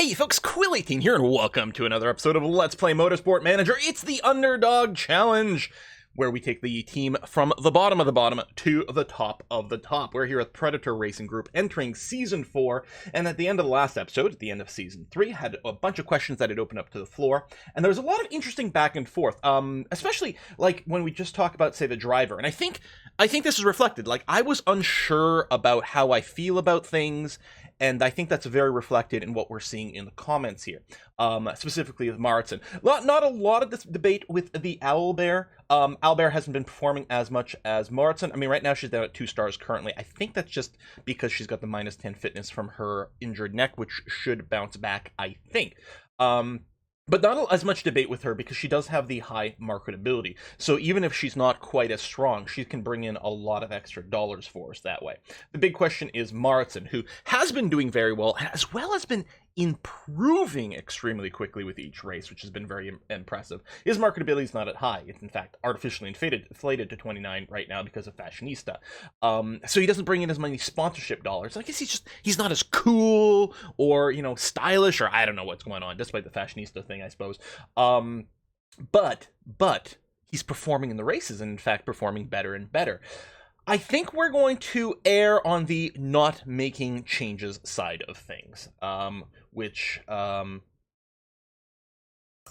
Hey folks, Quill18 here, and welcome to another episode of Let's Play Motorsport Manager. It's the Underdog Challenge, where we take the team from the bottom of the bottom to the top of the top. We're here with Predator Racing Group entering Season 4, and at the end of the last episode, at the end of Season 3, had a bunch of questions that had opened up to the floor, and there was a lot of interesting back and forth, especially, like, when we just talk about, say, the driver, and I think this is reflected. Like, I was unsure about how I feel about things, and I think that's very reflected in what we're seeing in the comments here, specifically with Maritson. Not a lot of this debate with the Owlbear. Owlbear hasn't been performing as much as Maritson. I mean, right now she's down at 2 stars currently. I think that's just because she's got the -10 fitness from her injured neck, which should bounce back, I think. But not as much debate with her because she does have the high marketability. So even if she's not quite as strong, she can bring in a lot of extra dollars for us that way. The big question is Maritson, who has been doing very well, as well as been improving extremely quickly with each race, which has been very impressive. His marketability is not at high. It's in fact artificially inflated to 29 right now because of Fashionista. So he doesn't bring in as many sponsorship dollars. I guess he's not as cool or, you know, stylish, or I don't know what's going on, despite the Fashionista thing, I suppose. But he's performing in the races, and in fact performing better and better. I think we're going to err on the not making changes side of things,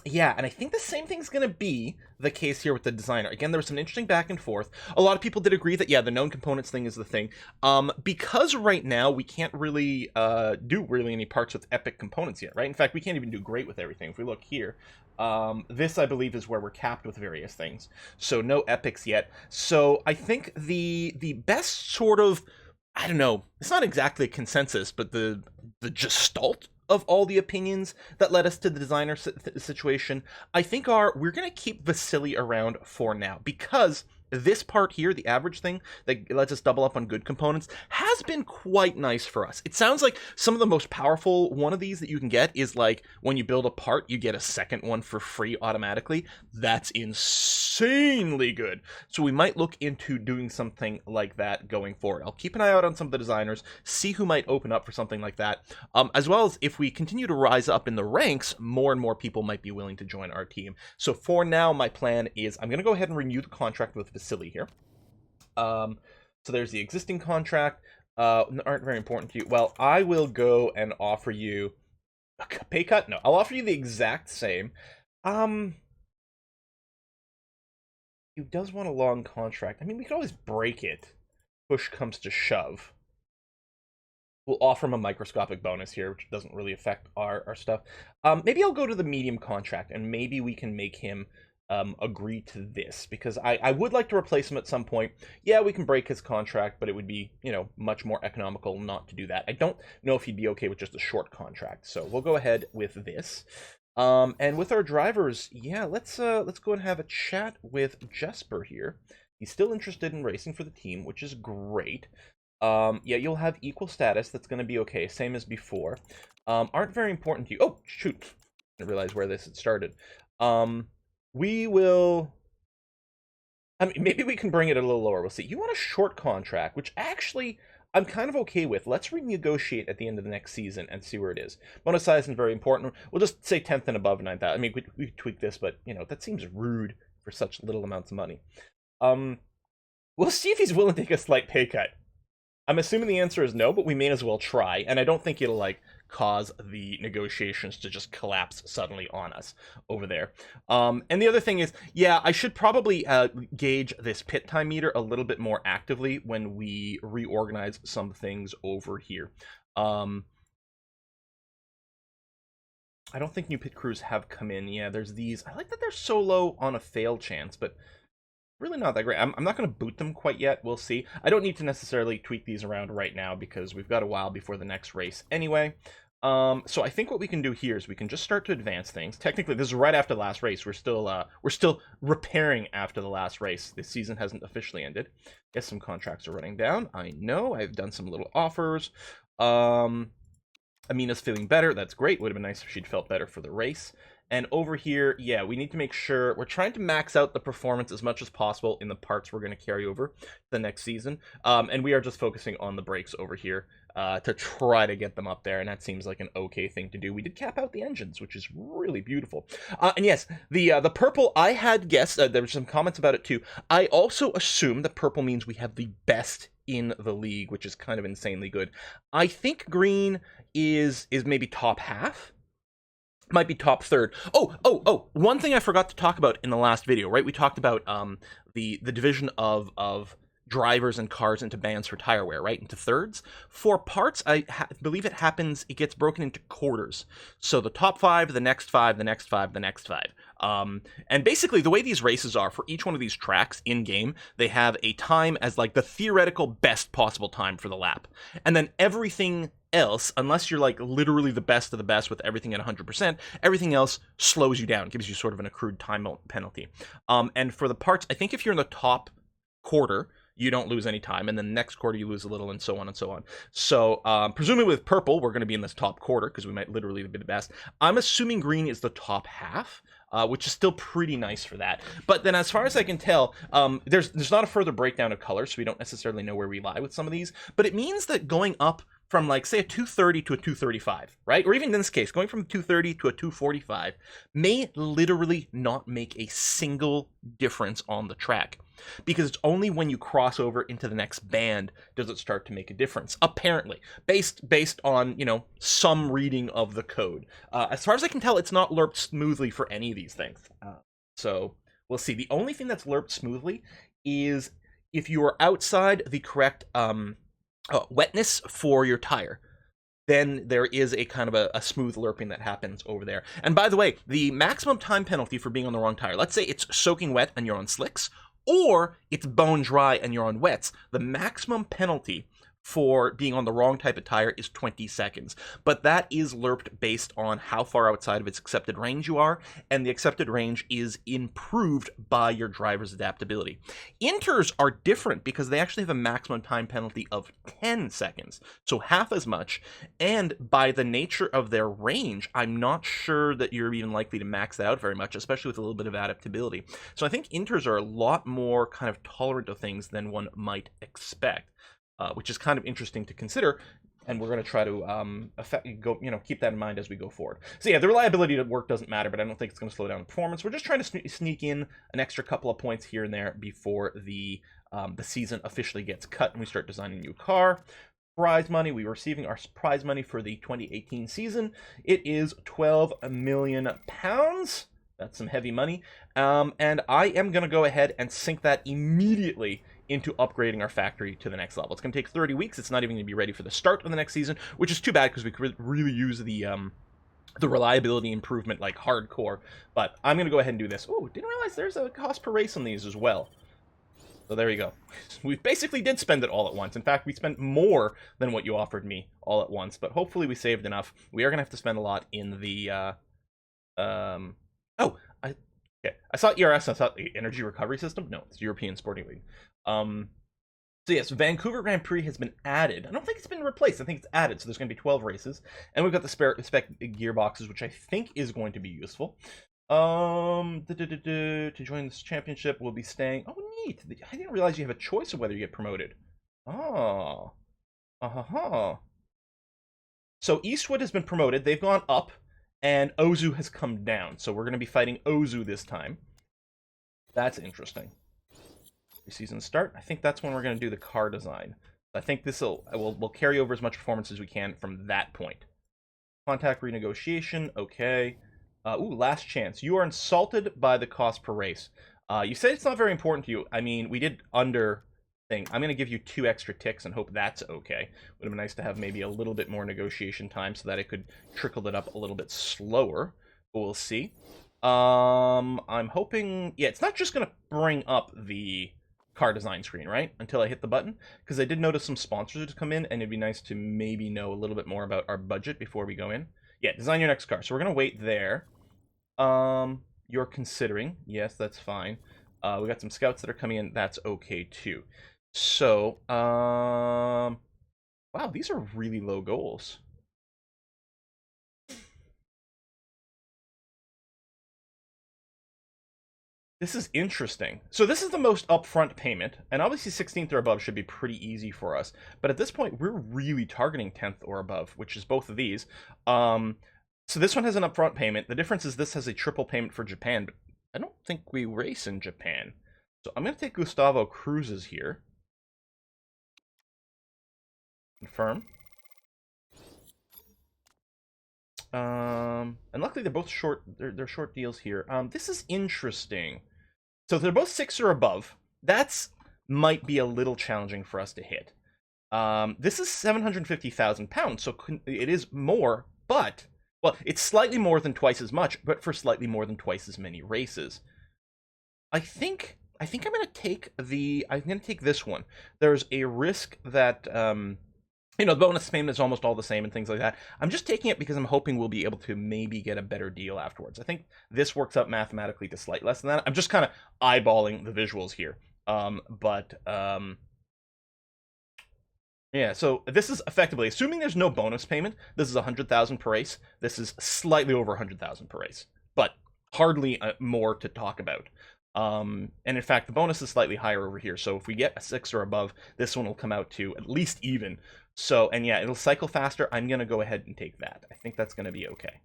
yeah, and I think the same thing's going to be the case here with the designer. Again, there was some interesting back and forth. A lot of people did agree that, yeah, the known components thing is the thing. Because right now we can't really do any parts with epic components yet, right? In fact, we can't even do great with everything. If we look here, this, I believe, is where we're capped with various things. So no epics yet. So I think the best sort of, I don't know, it's not exactly a consensus, but the gestalt of all the opinions that led us to the designer situation, I think we're going to keep Vasily around for now, because this part here, the average thing that lets us double up on good components, has been quite nice for us. It sounds like some of the most powerful one of these that you can get is like when you build a part, you get a second one for free automatically. That's insanely good. So we might look into doing something like that going forward. I'll keep an eye out on some of the designers, see who might open up for something like that, as well as if we continue to rise up in the ranks, more and more people might be willing to join our team. So for now, my plan is I'm going to go ahead and renew the contract with Vasily here. So there's the existing contract. Aren't very important to you. Well, I will go and offer you a pay cut. No, I'll offer you the exact same. He does want a long contract. I mean, we could always break it. Push comes to shove. We'll offer him a microscopic bonus here, which doesn't really affect our stuff. Maybe I'll go to the medium contract, and maybe we can make him agree to this, because I would like to replace him at some point. Yeah, we can break his contract, but it would be, you know, much more economical not to do that. I don't know if he'd be okay with just a short contract, so we'll go ahead with this. And with our drivers, yeah, let's go and have a chat with Jesper here. He's still interested in racing for the team, which is great. Yeah, you'll have equal status. That's going to be okay, same as before. Aren't very important to you. Oh, shoot. I didn't realize where this had started. We will, I mean, maybe we can bring it a little lower. We'll see. You want a short contract, which actually I'm kind of okay with. Let's renegotiate at the end of the next season and see where it is. Bonus size isn't very important. We'll just say 10th and above 9,000. I mean, we could tweak this, but, you know, that seems rude for such little amounts of money. We'll see if he's willing to take a slight pay cut. I'm assuming the answer is no, but we may as well try, and I don't think it'll, like, cause the negotiations to just collapse suddenly on us over there. And the other thing is, yeah, I should probably gauge this pit time meter a little bit more actively when we reorganize some things over here. I don't think new pit crews have come in. Yeah, there's these. I like that they're so low on a fail chance, but really not that great. I'm not going to boot them quite yet. We'll see. I don't need to necessarily tweak these around right now because we've got a while before the next race anyway. So I think what we can do here is we can just start to advance things. Technically, this is right after the last race. We're still repairing after the last race. This season hasn't officially ended. Guess some contracts are running down. I know. I've done some little offers. Amina's feeling better. That's great. Would have been nice if she'd felt better for the race. And over here, yeah, we need to make sure we're trying to max out the performance as much as possible in the parts we're going to carry over the next season. And we are just focusing on the brakes over here. to try to get them up there, and that seems like an okay thing to do. We did cap out the engines, which is really beautiful. And yes, the purple, I had guessed, there were some comments about it too. I also assume that purple means we have the best in the league, which is kind of insanely good. I think green is maybe top half. Might be top third. Oh, one thing I forgot to talk about in the last video, right? We talked about the division of drivers and cars into bands for tire wear, right? Into thirds. For parts, I believe it gets broken into quarters. So the top 5, the next 5, the next 5, the next 5. And basically the way these races are, for each one of these tracks in game, they have a time as like the theoretical best possible time for the lap. And then everything else, unless you're like literally the best of the best with everything at 100%, everything else slows you down, gives you sort of an accrued time penalty. And for the parts, I think if you're in the top quarter, you don't lose any time, and then the next quarter you lose a little, and so on and so on. So presumably with purple, we're going to be in this top quarter, because we might literally be the best. I'm assuming green is the top half, which is still pretty nice for that. But then as far as I can tell, there's not a further breakdown of colors, so we don't necessarily know where we lie with some of these, but it means that going up from, like, say, a 230 to a 235, right? Or even in this case, going from a 230 to a 245 may literally not make a single difference on the track. Because it's only when you cross over into the next band does it start to make a difference, apparently, based on, you know, some reading of the code. As far as I can tell, it's not lerped smoothly for any of these things. So we'll see. The only thing that's lerped smoothly is if you are outside the correct wetness for your tire, then there is a kind of a smooth lerping that happens over there. And by the way, the maximum time penalty for being on the wrong tire, let's say it's soaking wet and you're on slicks, or it's bone dry and you're on wets, the maximum penalty for being on the wrong type of tire is 20 seconds. But that is lerped based on how far outside of its accepted range you are, and the accepted range is improved by your driver's adaptability. Inters are different because they actually have a maximum time penalty of 10 seconds, so half as much, and by the nature of their range, I'm not sure that you're even likely to max that out very much, especially with a little bit of adaptability. So I think inters are a lot more kind of tolerant of things than one might expect. Which is kind of interesting to consider, and we're going to try to keep that in mind as we go forward. So yeah, the reliability of work doesn't matter, but I don't think it's going to slow down the performance. We're just trying to sneak in an extra couple of points here and there before the season officially gets cut and we start designing a new car. Prize money, we're receiving our prize money for the 2018 season. It is £12 million. That's some heavy money. And I am going to go ahead and sink that immediately into upgrading our factory to the next level. It's going to take 30 weeks. It's not even going to be ready for the start of the next season, which is too bad because we could really use the reliability improvement like hardcore. But I'm going to go ahead and do this. Oh, didn't realize there's a cost per race on these as well. So there you go. We basically did spend it all at once. In fact, we spent more than what you offered me all at once, but hopefully we saved enough. We are going to have to spend a lot in the I saw ERS, I thought the Energy Recovery System. No, it's European Sporting League. So yes, Vancouver Grand Prix has been added. I don't think it's been replaced. I think it's added. So there's going to be 12 races, and we've got the spec gearboxes, which I think is going to be useful. To join this championship, we'll be staying. Oh, neat! I didn't realize you have a choice of whether you get promoted. Oh, So Eastwood has been promoted. They've gone up. And Ozu has come down, so we're going to be fighting Ozu this time. That's interesting. Season start. I think that's when we're going to do the car design. I think we'll carry over as much performance as we can from that point. Contact renegotiation. Okay. Last chance. You are insulted by the cost per race. You said it's not very important to you. I mean, we did under thing. I'm going to give you 2 extra ticks and hope that's okay. Would have been nice to have maybe a little bit more negotiation time so that I could trickle it up a little bit slower, but we'll see. I'm hoping, yeah, it's not just going to bring up the car design screen, right, until I hit the button, because I did notice some sponsors to come in, and it'd be nice to maybe know a little bit more about our budget before we go in. Yeah, design your next car. So we're going to wait there. You're considering. Yes, that's fine. We got some scouts that are coming in. That's okay, too. So, wow, these are really low goals. This is interesting. So this is the most upfront payment, and obviously 16th or above should be pretty easy for us. But at this point, we're really targeting 10th or above, which is both of these. So this one has an upfront payment. The difference is this has a triple payment for Japan, but I don't think we race in Japan. So I'm going to take Gustavo Cruises here. Confirm. And luckily they're both short. They're short deals here. This is interesting. So they're both 6 or above. That's might be a little challenging for us to hit. This is 750,000 pounds, so it is more, but well, it's slightly more than twice as much, but for slightly more than twice as many races. I think I'm gonna take this one. There's a risk that you know, the bonus payment is almost all the same and things like that. I'm just taking it because I'm hoping we'll be able to maybe get a better deal afterwards. I think this works out mathematically to slightly less than that. I'm just kind of eyeballing the visuals here. Yeah, so this is effectively, assuming there's no bonus payment, this is 100,000 per race. This is slightly over 100,000 per race, but hardly more to talk about. And in fact, the bonus is slightly higher over here. So if we get a 6 or above, this one will come out to at least even. So, and yeah, it'll cycle faster. I'm going to go ahead and take that. I think that's going to be okay.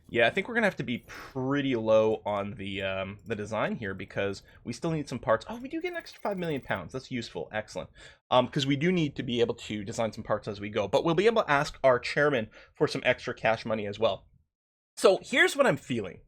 Yeah, I think we're going to have to be pretty low on the design here because we still need some parts. Oh, we do get an extra 5 million pounds. That's useful. Excellent. Because we do need to be able to design some parts as we go. But we'll be able to ask our chairman for some extra cash money as well. So here's what I'm feeling.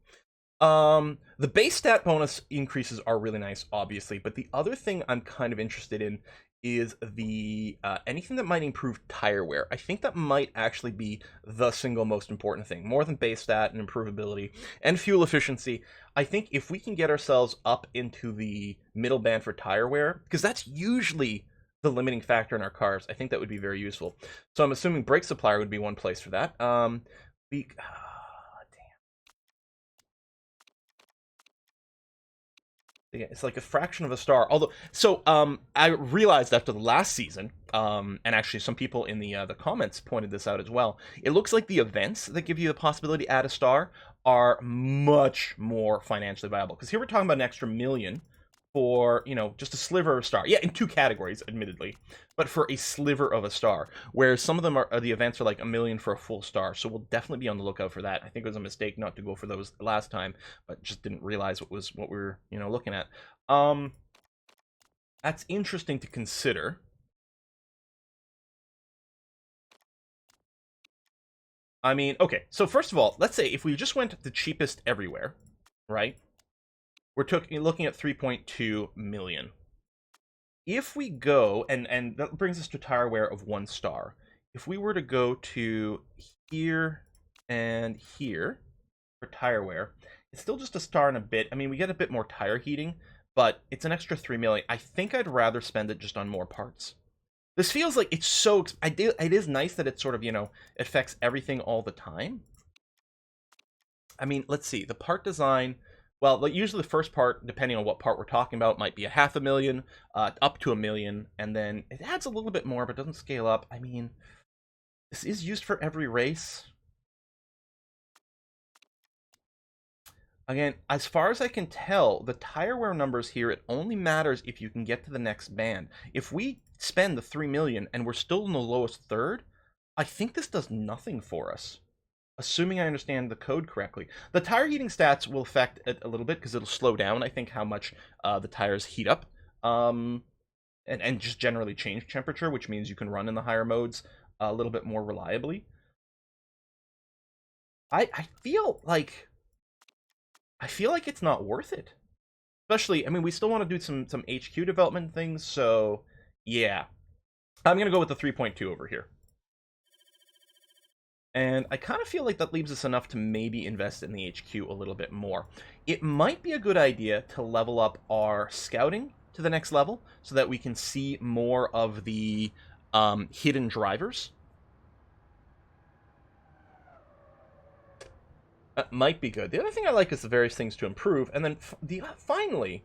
The base stat bonus increases are really nice, obviously. But the other thing I'm kind of interested in is the anything that might improve tire wear. I think that might actually be the single most important thing, more than base stat and improvability and fuel efficiency. I think if we can get ourselves up into the middle band for tire wear, because that's usually the limiting factor in our cars, I think that would be very useful. So I'm assuming brake supplier would be one place for that. Yeah, it's like a fraction of a star. Although, so I realized after the last season, and actually some people in the comments pointed this out as well. It looks like the events that give you the possibility to add a star are much more financially viable. Because here we're talking about an extra million for, you know, just a sliver of a star. Yeah, in 2 categories, admittedly, but for a sliver of a star. Whereas some of them are the events are like $1 million for a full star. So we'll definitely be on the lookout for that. I think it was a mistake not to go for those last time, but just didn't realize what we were, you know, looking at. That's interesting to consider. I mean, okay, so first of all, let's say if we just went the cheapest everywhere, right? We're looking at 3.2 million. If we go, and that brings us to tire wear of 1 star. If we were to go to here and here for tire wear, it's still just a star and a bit. I mean, we get a bit more tire heating, but it's an extra 3 million. I think I'd rather spend it just on more parts. This feels like it's so, it is nice that it sort of, you know, affects everything all the time. I mean, let's see, the part design. Well, usually the first part, depending on what part we're talking about, might be 500,000, up to 1 million, and then it adds a little bit more, but doesn't scale up. I mean, this is used for every race. Again, as far as I can tell, the tire wear numbers here, it only matters if you can get to the next band. If we spend the 3 million and we're still in the lowest third, I think this does nothing for us. Assuming I understand the code correctly. The tire heating stats will affect it a little bit because it'll slow down, I think, how much the tires heat up. And just generally change temperature, which means you can run in the higher modes a little bit more reliably. I feel like it's not worth it. Especially, I mean, we still want to do some HQ development things, so yeah. I'm going to go with the 3.2 over here. And I kind of feel like that leaves us enough to maybe invest in the HQ a little bit more. It might be a good idea to level up our scouting to the next level so that we can see more of the hidden drivers. That might be good. The other thing I like is the various things to improve. And then finally,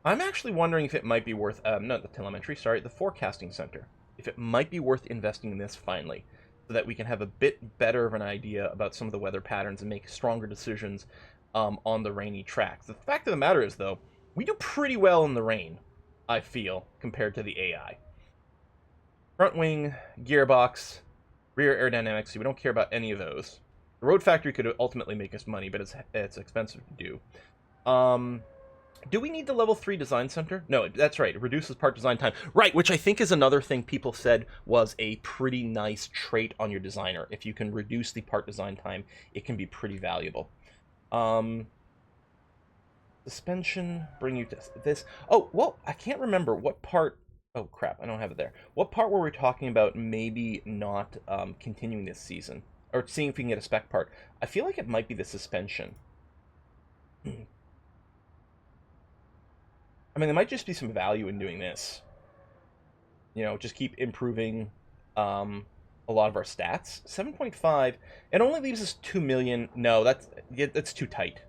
I'm actually wondering if it might be worth, not the telemetry, sorry, the forecasting center. If it might be worth investing in this finally, so that we can have a bit better of an idea about some of the weather patterns and make stronger decisions. on the rainy tracks. The fact of the matter is, though, we do pretty well in the rain, I feel, compared to the AI. Front wing, gearbox, rear aerodynamics, so we don't care about any of those. The road factory could ultimately make us money, but it's expensive to do. Do we need the level 3 design center? No, that's right. It reduces part design time. Right, which I think is another thing people said was a pretty nice trait on your designer. If you can reduce the part design time, it can be pretty valuable. Suspension, bring you to this. Oh, well, I can't remember what part. Oh, crap, I don't have it there. What part were we talking about maybe not continuing this season? Or seeing if we can get a spec part? I feel like it might be the suspension. I mean, there might just be some value in doing this. You know, just keep improving a lot of our stats. 7.5. It only leaves us 2 million. No, that's too tight.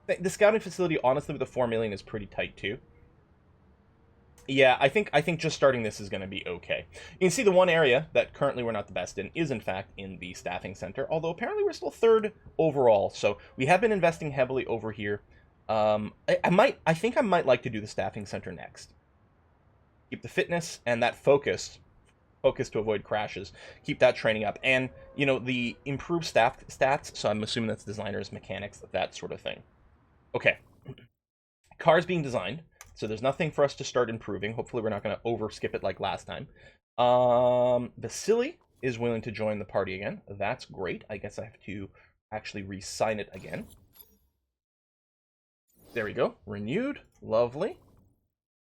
The scouting facility, honestly, with the 4 million is pretty tight, too. Yeah, I think just starting this is going to be okay. You can see the one area that currently we're not the best in is, in fact, in the staffing center, although apparently we're still 3rd overall, so we have been investing heavily over here. I think I might like to do the staffing center next. Keep the fitness and that focus to avoid crashes. Keep that training up, and you know, the improved staff stats. So I'm assuming that's designers, mechanics, that sort of thing. Okay, cars being designed. So there's nothing for us to start improving. Hopefully we're not going to overskip it like last time. Vasily is willing to join the party again. That's great. I guess I have to actually re-sign it again. There we go. Renewed. Lovely.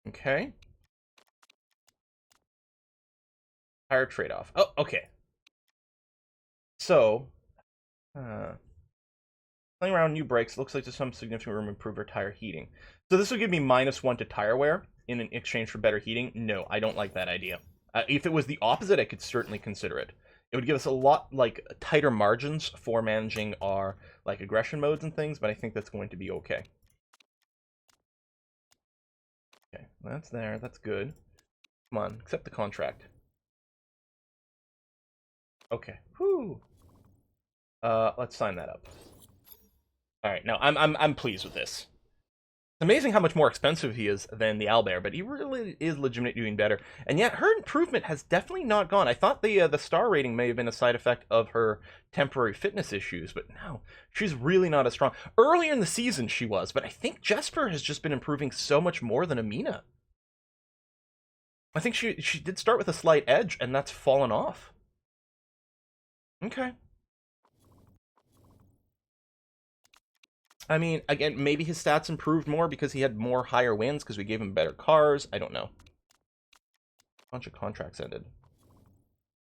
Okay. Tire trade-off. Oh, okay. So, playing around new brakes, looks like there's some significant room to improve our tire heating. So this will give me -1 to tire wear in exchange for better heating. No, I don't like that idea. If it was the opposite, I could certainly consider it. It would give us a lot, like, tighter margins for managing our, like, aggression modes and things, but I think that's going to be okay. Okay, that's there. That's good. Come on, accept the contract. Okay. Whew. Let's sign that up. All right. Now I'm pleased with this. It's amazing how much more expensive he is than the Owlbear, but he really is legitimately doing better. And yet her improvement has definitely not gone. I thought the star rating may have been a side effect of her temporary fitness issues, but no, she's really not as strong. Earlier in the season she was, but I think Jesper has just been improving so much more than Amina. I think she did start with a slight edge, and that's fallen off. Okay. I mean, again, maybe his stats improved more because he had more higher wins because we gave him better cars. I don't know. A bunch of contracts ended. Are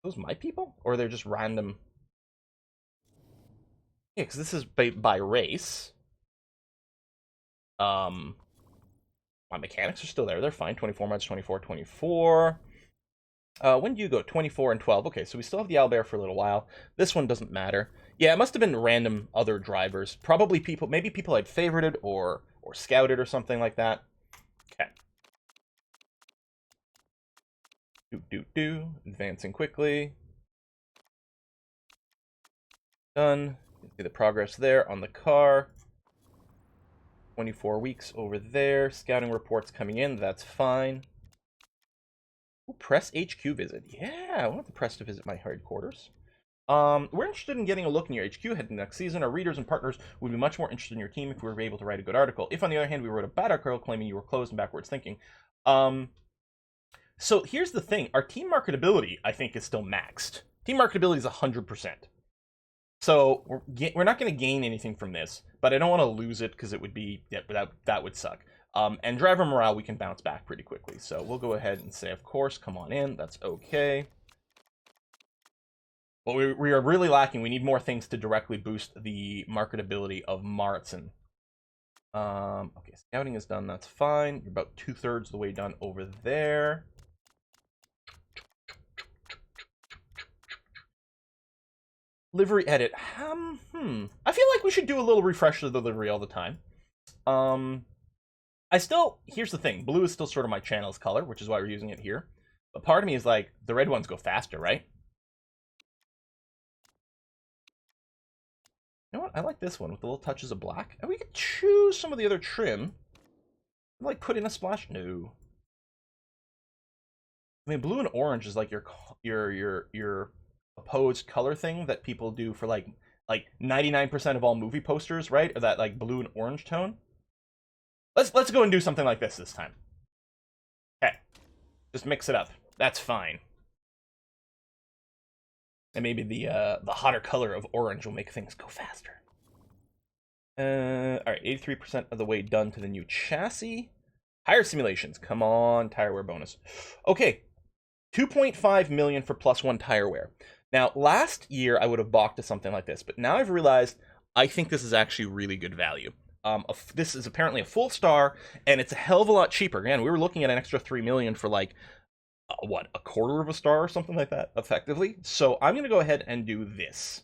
those my people? Or they're just random? Yeah, because this is by race. My mechanics are still there. They're fine. 24 months, 24, 24. When do you go? 24 and 12. Okay, so we still have the Owlbear for a little while. This one doesn't matter. Yeah, it must have been random other drivers. Probably people, maybe people I'd favorited or scouted or something like that. Okay. Advancing quickly. Done. See the progress there on the car. 24 weeks over there. Scouting reports coming in. That's fine. Ooh, press HQ visit. Yeah, I want the press to visit my headquarters. We're interested in getting a look in your HQ heading next season. Our readers and partners would be much more interested in your team if we were able to write a good article. If, on the other hand, we wrote a bad article claiming you were closed and backwards thinking. So here's the thing. Our team marketability, I think, is still maxed. Team marketability is 100%. So we're not going to gain anything from this, but I don't want to lose it because it would be, yeah, that would suck. And driver morale, we can bounce back pretty quickly. So we'll go ahead and say, of course, come on in. That's okay. But we are really lacking. We need more things to directly boost the marketability of Maritzen. Okay, scouting is done. That's fine. You're about 2/3 of the way done over there. Livery edit. I feel like we should do a little refresh of the livery all the time. Here's the thing. Blue is still sort of my channel's color, which is why we're using it here. But part of me is like, the red ones go faster, right? You know what? I like this one with the little touches of black. And we could choose some of the other trim. Like put in a splash. No. I mean, blue and orange is like your opposed color thing that people do for like 99% of all movie posters, right? Or that like blue and orange tone. Let's go and do something like this time. Okay. Just mix it up. That's fine. And maybe the hotter color of orange will make things go faster. All right, 83% of the way done to the new chassis. Tire simulations. Come on, tire wear bonus. Okay, 2.5 million for +1 tire wear. Now, last year I would have balked to something like this, but now I've realized I think this is actually really good value. This is apparently a full star, and it's a hell of a lot cheaper. Again, we were looking at an extra 3 million for like what, a quarter of a star or something like that, effectively. So I'm going to go ahead and do this.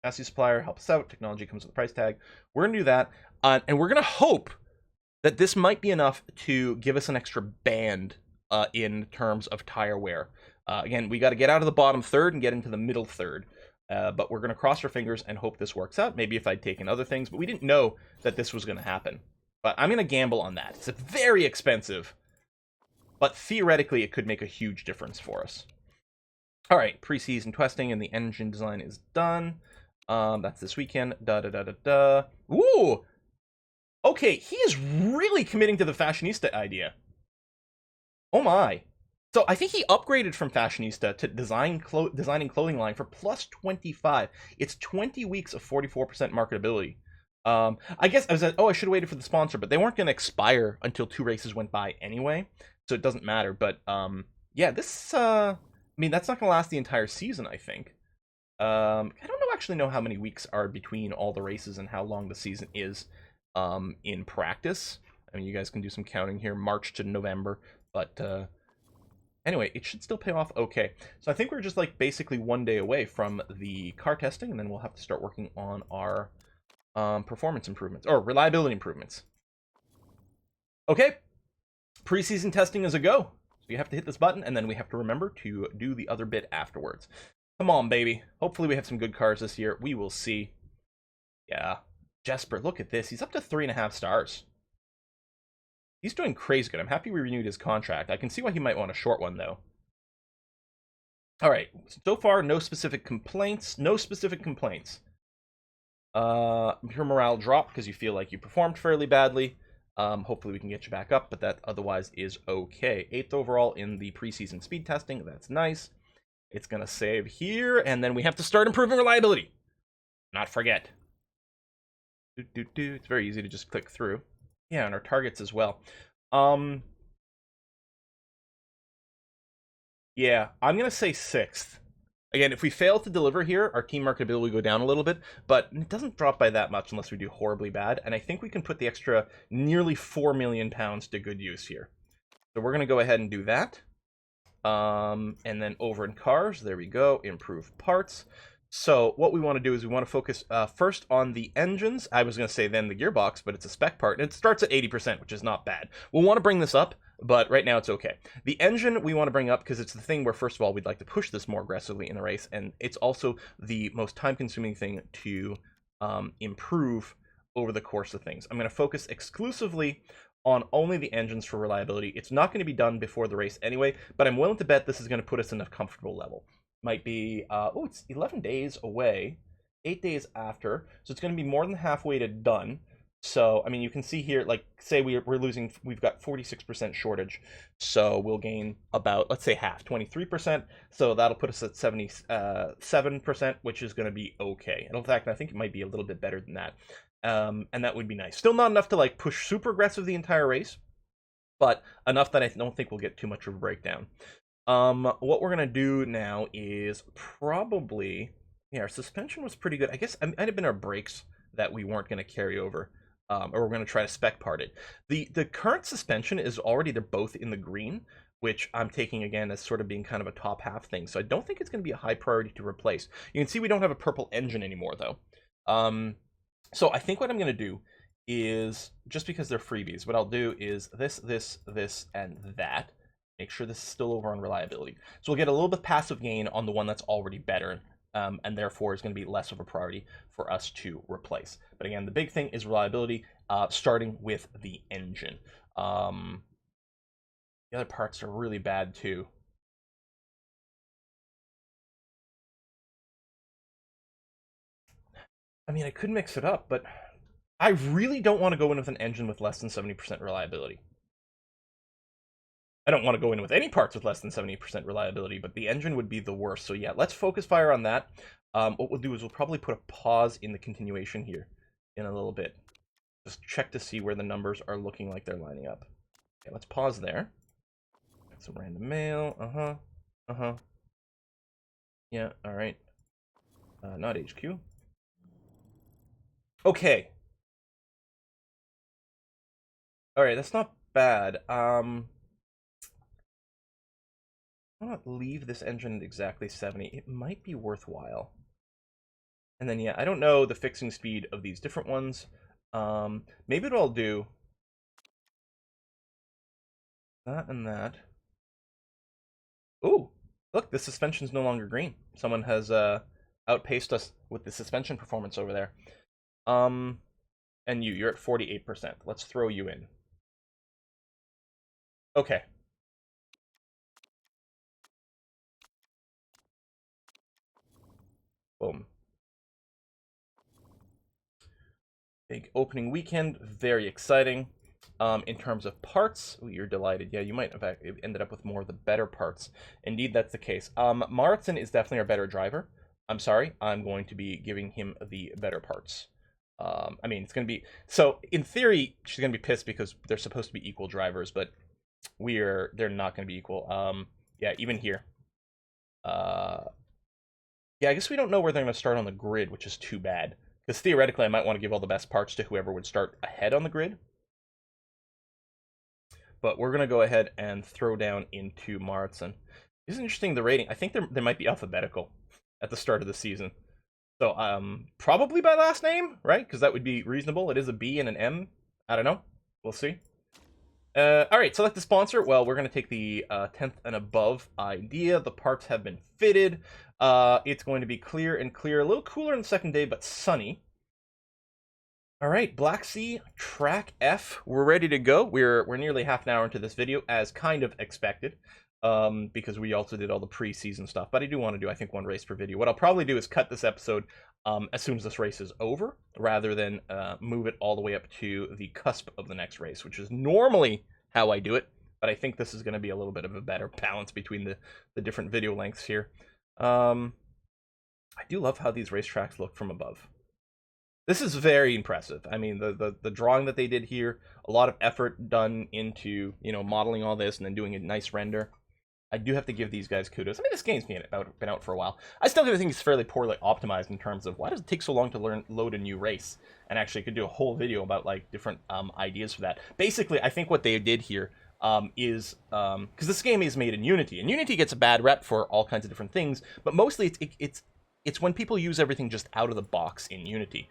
Chassis supplier, help us out. Technology comes with a price tag. We're going to do that, and we're going to hope that this might be enough to give us an extra band in terms of tire wear. Again, we got to get out of the bottom third and get into the middle third. But we're going to cross our fingers and hope this works out. Maybe if I'd taken other things, but we didn't know that this was going to happen. But I'm going to gamble on that. It's very expensive, but theoretically it could make a huge difference for us. All right, preseason testing and the engine design is done. That's this weekend. Ooh! Okay, he is really committing to the fashionista idea. Oh my. So I think he upgraded from fashionista to designing clothing line for +25. It's 20 weeks of 44% marketability. I guess I was like, oh, I should have waited for the sponsor, but they weren't going to expire until 2 races went by anyway, so it doesn't matter. But yeah, this, I mean, that's not going to last the entire season, I think. I don't actually know how many weeks are between all the races and how long the season is in practice. I mean, you guys can do some counting here, March to November, but anyway, it should still pay off okay. So I think we're just like basically 1 day away from the car testing, and then we'll have to start working on our performance improvements, or reliability improvements. Okay, preseason testing is a go. So you have to hit this button, and then we have to remember to do the other bit afterwards. Come on, baby. Hopefully we have some good cars this year. We will see. Yeah. Jesper, look at this. He's up to 3.5 stars. He's doing crazy good. I'm happy we renewed his contract. I can see why he might want a short one, though. All right. So far, no specific complaints. No specific complaints. Your morale dropped because you feel like you performed fairly badly. Hopefully we can get you back up, but that otherwise is okay. 8th overall in the preseason speed testing. That's nice. It's going to save here, and then we have to start improving reliability. Not forget. It's very easy to just click through. Yeah, and our targets as well. Yeah, I'm going to say 6th. Again, if we fail to deliver here, our team marketability will go down a little bit, but it doesn't drop by that much unless we do horribly bad, and I think we can put the extra nearly 4 million pounds to good use here. So we're going to go ahead and do that. And then over in cars, there we go, improve parts. So what we want to do is we want to focus first on the engines. I was going to say then the gearbox, but it's a spec part, and it starts at 80%, which is not bad. We'll want to bring this up, but right now it's okay. The engine we want to bring up because it's the thing where, first of all, we'd like to push this more aggressively in the race, and it's also the most time-consuming thing to improve over the course of things. I'm going to focus exclusively on only the engines for reliability. It's not going to be done before the race anyway, but I'm willing to bet this is going to put us in a comfortable level. Might be, it's 11 days away, 8 days after, so it's going to be more than halfway to done. So, I mean, you can see here, like, say we've got 46% shortage, so we'll gain about, let's say half, 23%, so that'll put us at 77%, which is going to be okay. And in fact, I think it might be a little bit better than that. And that would be nice. Still not enough to like push super aggressive the entire race, but enough that I don't think we'll get too much of a breakdown. What we're gonna do now is probably, yeah, our suspension was pretty good. I guess it might have been our brakes that we weren't gonna carry over, or we're gonna try to spec part it. The current suspension is already, they're both in the green, which I'm taking again as sort of being kind of a top half thing. So I don't think it's gonna be a high priority to replace. You can see we don't have a purple engine anymore though. So I think what I'm going to do is, just because they're freebies, what I'll do is this, and that. Make sure this is still over on reliability. So we'll get a little bit passive gain on the one that's already better. and therefore is going to be less of a priority for us to replace. But again, the big thing is reliability, starting with the engine. The other parts are really bad too. I mean, I could mix it up, but I really don't want to go in with an engine with less than 70% reliability. I don't want to go in with any parts with less than 70% reliability, but the engine would be the worst. So yeah, let's focus fire on that. What we'll do is we'll probably put a pause in the continuation here in a little bit. Just check to see where the numbers are looking like they're lining up. Okay, let's pause there. Got some random mail. Yeah, all right. Not HQ. Okay. All right, that's not bad. I'll not leave this engine at exactly 70. It might be worthwhile. And then, yeah, I don't know the fixing speed of these different ones. Maybe what I'll do... that and that. Ooh, look, the suspension's no longer green. Someone has outpaced us with the suspension performance over there. And you're at 48%. Let's throw you in. Okay. Boom. Big opening weekend, very exciting. In terms of parts, you're delighted. Yeah, you might have ended up with more of the better parts. Indeed, that's the case. Maritson is definitely our better driver. I'm sorry, I'm going to be giving him the better parts. I mean, it's going to be... So, in theory, she's going to be pissed because they're supposed to be equal drivers, but they're not going to be equal. Yeah, even here. Yeah, I guess we don't know where they're going to start on the grid, which is too bad. Because theoretically, I might want to give all the best parts to whoever would start ahead on the grid. But we're going to go ahead and throw down into Maritson. It's interesting, the rating. I think they might be alphabetical at the start of the season. So, probably by last name, right? Because that would be reasonable. It is a B and an M. I don't know. We'll see. Alright, select the sponsor. Well, we're going to take the 10th and above idea. The parts have been fitted. It's going to be clear and clear. A little cooler on the second day, but sunny. Alright, Black Sea, Track F. We're ready to go. We're nearly half an hour into this video, as kind of expected. Because we also did all the pre-season stuff. But I do want to do, I think, one race per video. What I'll probably do is cut this episode as soon as this race is over, rather than move it all the way up to the cusp of the next race, which is normally how I do it. But I think this is going to be a little bit of a better balance between the different video lengths here. I do love how these racetracks look from above. This is very impressive. I mean, the drawing that they did here, a lot of effort done into, modeling all this and then doing a nice render. I do have to give these guys kudos. I mean, this game's been out for a while. I still think it's fairly poorly optimized in terms of why does it take so long to load a new race? And actually, I could do a whole video about like different ideas for that. Basically, I think what they did here is because this game is made in Unity, and Unity gets a bad rep for all kinds of different things, but mostly it's when people use everything just out of the box in Unity,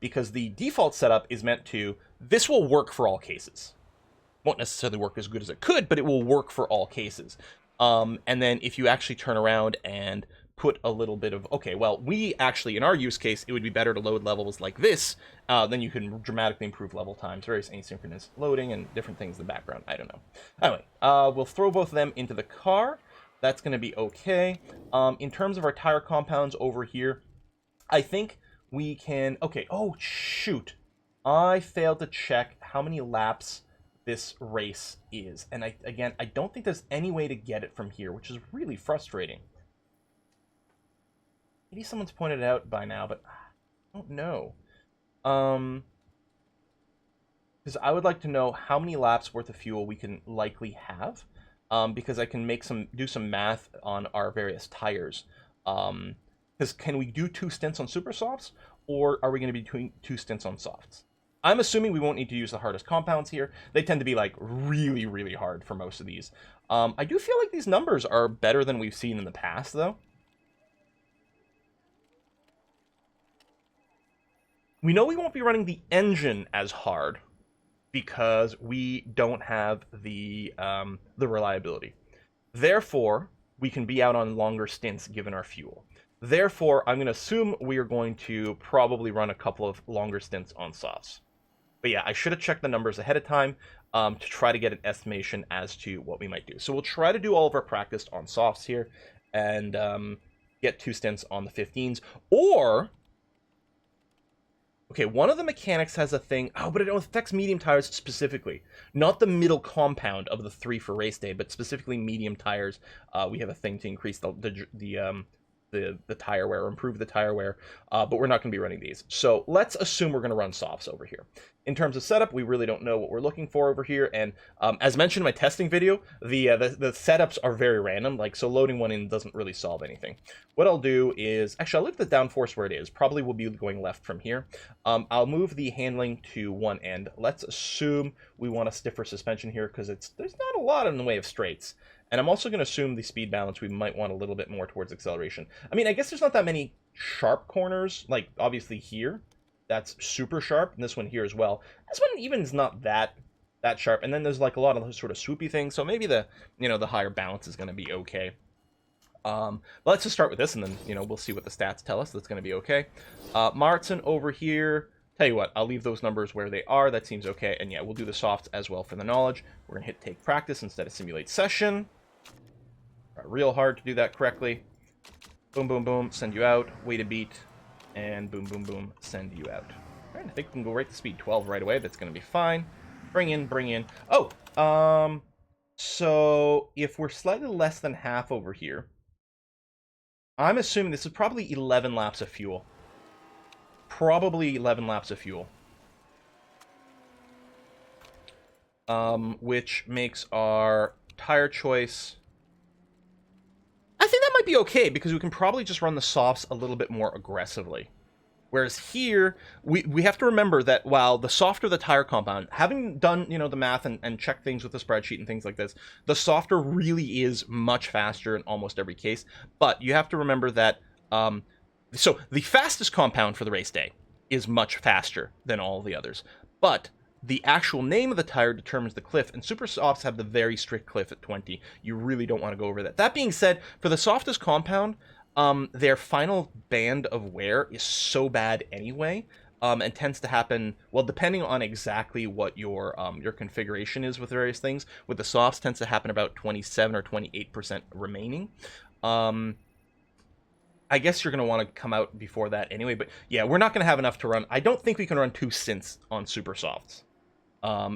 because the default setup is meant to, this will work for all cases. Won't necessarily work as good as it could, but it will work for all cases. And then if you actually turn around and put a little bit of, okay, well, we actually, in our use case, it would be better to load levels like this, then you can dramatically improve level times, various asynchronous loading and different things in the background. I don't know. Anyway, we'll throw both of them into the car. That's going to be okay. In terms of our tire compounds over here, I think we can... Okay, oh, shoot. I failed to check how many laps this race is. And again, I don't think there's any way to get it from here, which is really frustrating. Maybe someone's pointed it out by now, but I don't know. Because I would like to know how many laps worth of fuel we can likely have. Because I can do some math on our various tires. Because can we do 2 stints on super softs, or are we going to be doing 2 stints on softs? I'm assuming we won't need to use the hardest compounds here. They tend to be like really, really hard for most of these. I do feel like these numbers are better than we've seen in the past, though. We know we won't be running the engine as hard, because we don't have the reliability. Therefore, we can be out on longer stints given our fuel. Therefore, I'm going to assume we are going to probably run a couple of longer stints on softs. But yeah, I should have checked the numbers ahead of time to try to get an estimation as to what we might do. So we'll try to do all of our practice on softs here and get 2 stints on the 15s. Or, okay, one of the mechanics has a thing, but it affects medium tires specifically. Not the middle compound of the 3 for race day, but specifically medium tires. We have a thing to increase the tire wear, or improve the tire wear, but we're not going to be running these. So let's assume we're going to run softs over here. In terms of setup, we really don't know what we're looking for over here, and as mentioned in my testing video, the setups are very random, like, so loading one in doesn't really solve anything. What I'll do is, actually, I'll leave the downforce where it is. Probably will be going left from here. I'll move the handling to one end. Let's assume we want a stiffer suspension here, because there's not a lot in the way of straights. And I'm also going to assume the speed balance, we might want a little bit more towards acceleration. I mean, I guess there's not that many sharp corners, like obviously here. That's super sharp, and this one here as well. This one even is not that sharp, and then there's like a lot of those sort of swoopy things, so maybe the higher balance is going to be okay. Let's just start with this, and then, we'll see what the stats tell us. That's going to be okay. Martin over here. Tell you what, I'll leave those numbers where they are. That seems okay. And yeah, we'll do the softs as well for the knowledge. We're going to hit take practice instead of simulate session. Real hard to do that correctly. Boom, boom, boom. Send you out. Wait a beat. And boom, boom, boom. Send you out. All right, I think we can go right to speed 12 right away. That's going to be fine. Bring in, bring in. Oh, so if we're slightly less than half over here, I'm assuming this is probably 11 laps of fuel. Probably 11 laps of fuel. Which makes our tire choice... I think that might be okay, because we can probably just run the softs a little bit more aggressively. Whereas here, we have to remember that while the softer the tire compound, having done, the math and checked things with the spreadsheet and things like this, the softer really is much faster in almost every case. But you have to remember that, so the fastest compound for the race day is much faster than all the others. But the actual name of the tire determines the cliff, and super softs have the very strict cliff at 20. You really don't want to go over that. That being said, for the softest compound, their final band of wear is so bad anyway, and tends to happen, well, depending on exactly what your configuration is with various things. With the softs, tends to happen about 27 or 28% remaining. I guess you're going to want to come out before that anyway, but yeah, we're not going to have enough to run. I don't think we can run 2 stints on super softs,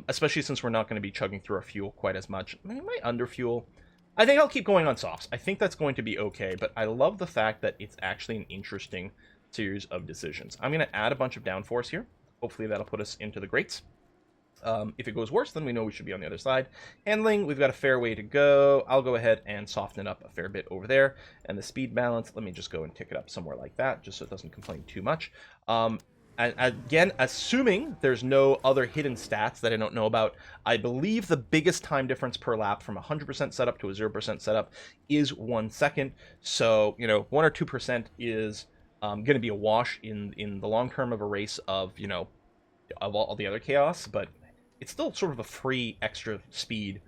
especially since we're not going to be chugging through our fuel quite as much. I mean, we might underfuel. I think I'll keep going on softs. I think that's going to be okay, but I love the fact that it's actually an interesting series of decisions. I'm going to add a bunch of downforce here. Hopefully that'll put us into the greats. If it goes worse, then we know we should be on the other side. Handling, we've got a fair way to go. I'll go ahead and soften it up a fair bit over there. And the speed balance, let me just go and tick it up somewhere like that, just so it doesn't complain too much. And again, assuming there's no other hidden stats that I don't know about, I believe the biggest time difference per lap from 100% setup to a 0% setup is 1 second. So, 1 or 2% is going to be a wash in the long term of a race of, of all the other chaos, but it's still sort of a free extra speed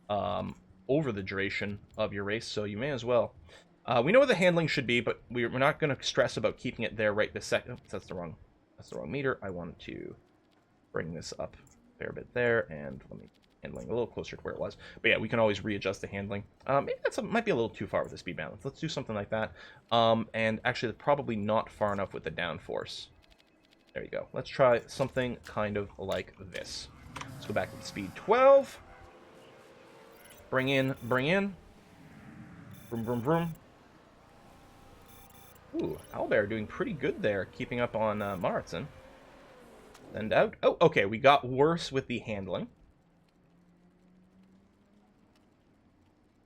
over the duration of your race, so you may as well. We know where the handling should be, but we're not going to stress about keeping it there right this second. Oh, that's the wrong meter. I wanted to bring this up a fair bit there, and let me handling a little closer to where it was. But yeah, we can always readjust the handling. Maybe that might be a little too far with the speed balance. Let's do something like that. And actually, probably not far enough with the downforce. There you go. Let's try something kind of like this. Let's go back to speed 12. Bring in, bring in. Vroom, vroom, vroom. Ooh, Owlbear doing pretty good there, keeping up on Maritson. Send out. Oh, okay, we got worse with the handling.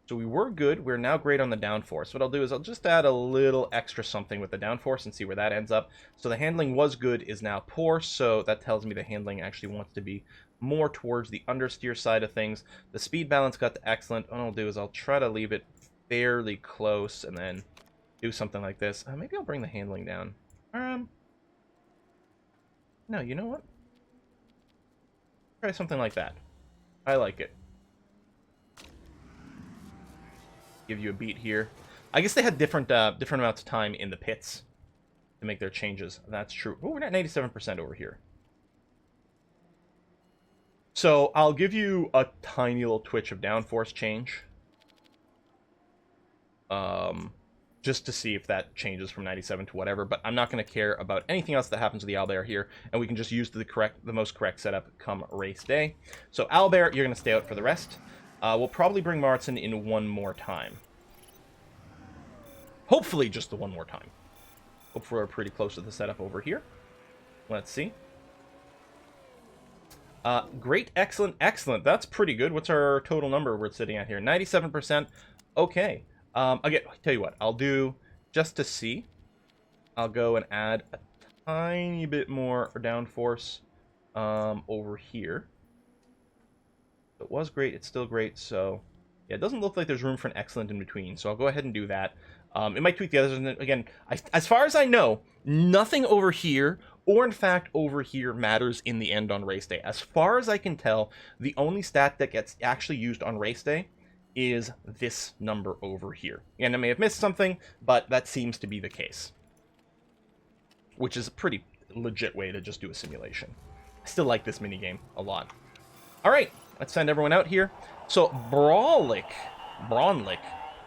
So we were good. We're now great on the downforce. What I'll do is I'll just add a little extra something with the downforce and see where that ends up. So the handling was good, is now poor, so that tells me the handling actually wants to be more towards the understeer side of things. The speed balance got to excellent. What I'll do is I'll try to leave it fairly close and then do something like this. Maybe I'll bring the handling down. No, you know what? Try something like that. I like it. Give you a beat here. I guess they had different amounts of time in the pits to make their changes. That's true. Oh, we're at 97% over here. So I'll give you a tiny little twitch of downforce change. Just to see if that changes from 97 to whatever, but I'm not going to care about anything else that happens with the Owlbear here, and we can just use the most correct setup come race day. So Owlbear, you're going to stay out for the rest. We'll probably bring Martin in one more time. Hopefully just the one more time. Hopefully we're pretty close to the setup over here. Let's see. Great, excellent, excellent. That's pretty good. What's our total number we're sitting at here? 97%. Okay. Again, I'll tell you what, I'll do, just to see, I'll go and add a tiny bit more downforce over here. It was great, it's still great, so yeah, it doesn't look like there's room for an excellent in between, so I'll go ahead and do that. It might tweak the others, and again, as far as I know, nothing over here, or in fact over here, matters in the end on race day. As far as I can tell, the only stat that gets actually used on race day is this number over here. And I may have missed something, but that seems to be the case. Which is a pretty legit way to just do a simulation. I still like this minigame a lot. Alright, let's send everyone out here. So, Brawlick.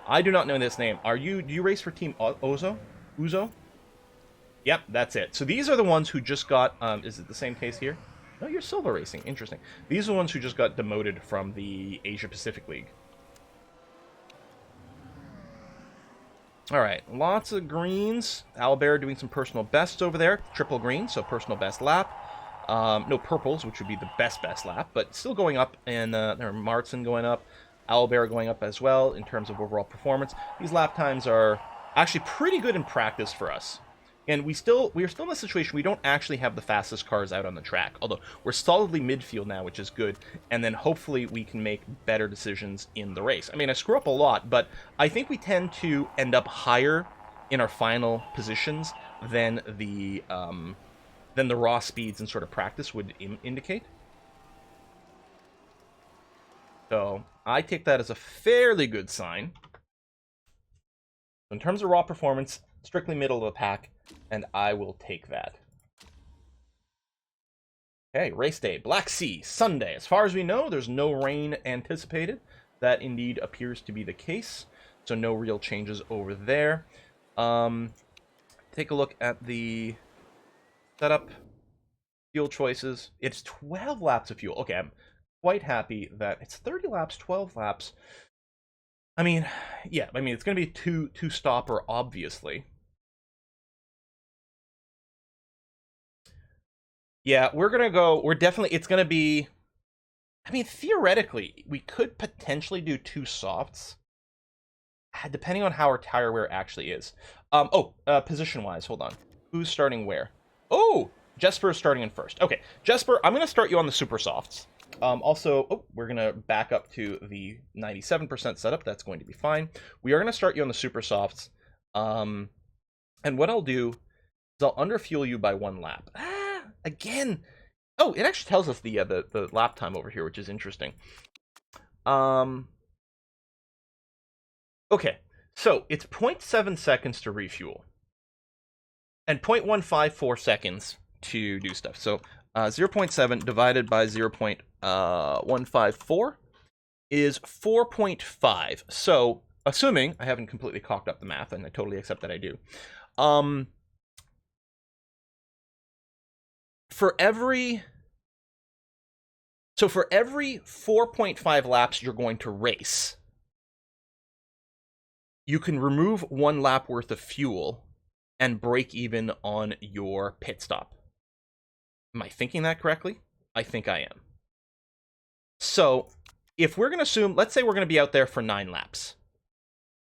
I do not know this name. Do you race for Team Uzo? Yep, that's it. So these are the ones who just got, is it the same case here? No, you're Silver Racing. Interesting. These are the ones who just got demoted from the Asia Pacific League. Alright, lots of greens. Owlbear doing some personal bests over there. Triple green, so personal best lap. No purples, which would be the best lap, but still going up, and there Martin going up. Owlbear going up as well in terms of overall performance. These lap times are actually pretty good in practice for us. And we are still in a situation we don't actually have the fastest cars out on the track. Although we're solidly midfield now, which is good. And then hopefully we can make better decisions in the race. I mean, I screw up a lot, but I think we tend to end up higher in our final positions than the raw speeds and sort of practice would indicate. So I take that as a fairly good sign. In terms of raw performance, strictly middle of the pack, and I will take that. Okay, race day, Black Sea, Sunday. As far as we know, there's no rain anticipated. That indeed appears to be the case, so no real changes over there. Take a look at the setup, fuel choices. It's 12 laps of fuel. Okay, I'm quite happy that it's 30 laps, 12 laps. I mean, yeah, it's going to be two-stopper, obviously. Yeah, it's going to be, I mean, theoretically, we could potentially do two softs, depending on how our tire wear actually is. Position-wise, hold on. Who's starting where? Oh, Jesper is starting in first. Okay, Jesper, I'm going to start you on the super softs. We're going to back up to the 97% setup. That's going to be fine. We are going to start you on the super softs. And what I'll do is I'll underfuel you by 1 lap. Again. Oh, it actually tells us the lap time over here, which is interesting. Okay, so it's 0.7 seconds to refuel. And 0.154 seconds to do stuff. So 0.7 divided by 0.154 is 4.5. So, assuming I haven't completely cocked up the math, and I totally accept that I do. For every 4.5 laps you're going to race, you can remove 1 lap worth of fuel and break even on your pit stop. Am I thinking that correctly? I think I am. So, if we're going to assume, let's say we're going to be out there for 9 laps.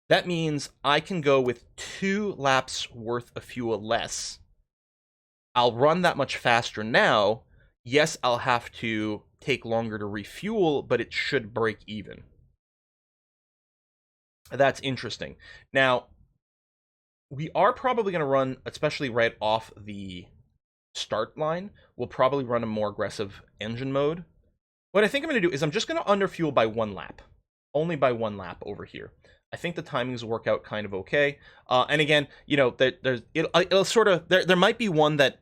That means I can go with 2 laps worth of fuel less. I'll run that much faster now. Yes, I'll have to take longer to refuel, but it should break even. That's interesting. Now, we are probably going to run, especially right off the start line, we'll probably run a more aggressive engine mode. What I think I'm going to do is I'm just going to underfuel by 1 lap. Only by 1 lap over here. I think the timings will work out kind of okay. And again, you know, it'll sort of, there might be one that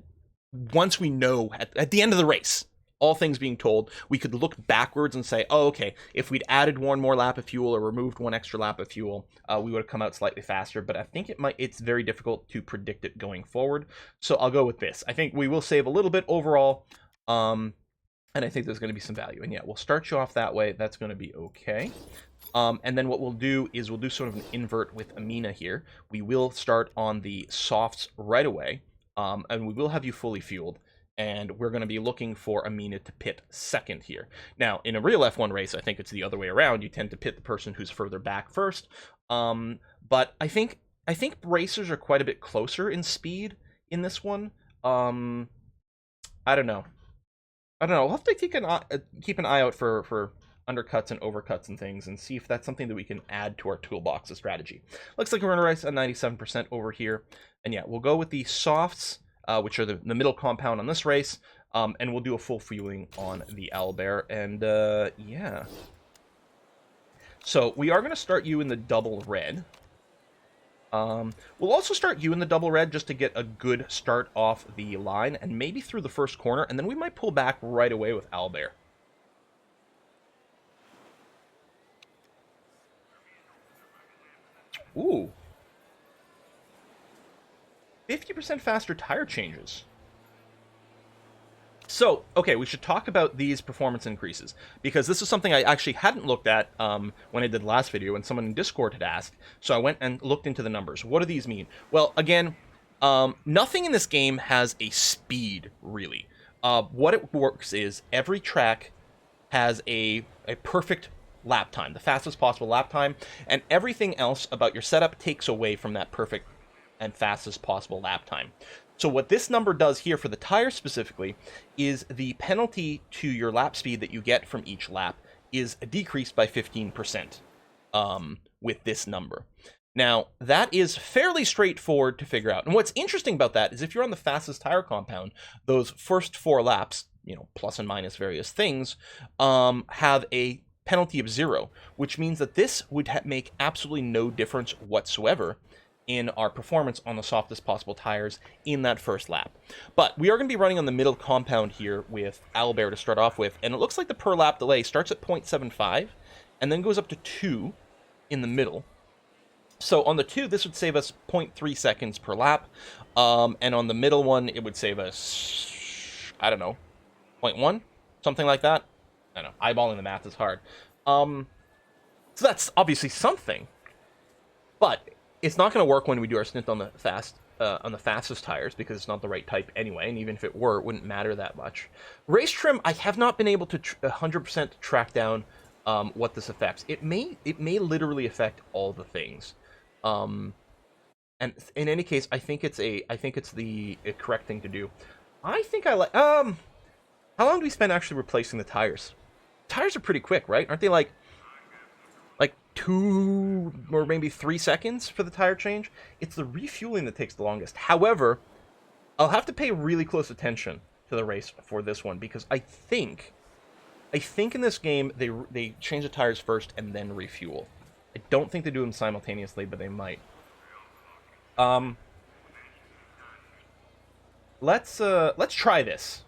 once we know at the end of the race, all things being told, we could look backwards and say, oh, okay, if we'd added one more lap of fuel or removed one extra lap of fuel, we would have come out slightly faster. But I think it's very difficult to predict it going forward. So I'll go with this. I think we will save a little bit overall. And I think there's going to be some value. And yeah, we'll start you off that way. That's going to be okay. And then what we'll do is we'll do sort of an invert with Amina here. We will start on the softs right away. And we will have you fully fueled. And we're going to be looking for Amina to pit second here. Now, in a real F1 race, I think it's the other way around. You tend to pit the person who's further back first. But I think racers are quite a bit closer in speed in this one. I don't know. We'll have to keep an eye out for undercuts and overcuts and things and see if that's something that we can add to our toolbox of strategy. Looks like we're going to race at 97% over here. And yeah, we'll go with the softs, which are the middle compound on this race, and we'll do a full fueling on the Owlbear, and yeah. So we are going to start you in the double red. We'll also start you in the double red just to get a good start off the line, and maybe through the first corner, and then we might pull back right away with Owlbear. Ooh. 50% faster tire changes. So, okay, we should talk about these performance increases, because this is something I actually hadn't looked at when I did the last video, and someone in Discord had asked, so I went and looked into the numbers. What do these mean? Well, again, nothing in this game has a speed, really. What it works is every track has a perfect lap time, the fastest possible lap time, and everything else about your setup takes away from that perfect and fastest possible lap time. So what this number does here for the tires specifically is the penalty to your lap speed that you get from each lap is decreased by 15% with this number. Now, that is fairly straightforward to figure out. And what's interesting about that is if you're on the fastest tire compound, those first 4 laps, you know, plus and minus various things, have a penalty of 0, which means that this would make absolutely no difference whatsoever in our performance on the softest possible tires in that first lap. But we are going to be running on the middle compound here with Owlbear to start off with, and it looks like the per lap delay starts at 0.75 and then goes up to 2 in the middle. So on the 2, this would save us 0.3 seconds per lap, and on the middle one, it would save us, I don't know, 0.1, something like that. I don't know, eyeballing the math is hard. So that's obviously something, but it's not going to work when we do our stint on the fastest tires, because it's not the right type anyway, and even if it were, it wouldn't matter that much. Race trim, I have not been able to 100% track down what this affects. It may literally affect all the things. And in any case, I think it's the correct thing to do. I think I like. How long do we spend actually replacing the tires? Tires are pretty quick, right? Aren't they like 2 or maybe 3 seconds for the tire change? It's the refueling that takes the longest. However, I'll have to pay really close attention to the race for this one, because I think in this game they change the tires first and then refuel. I don't think they do them simultaneously, but they might. Let's try this.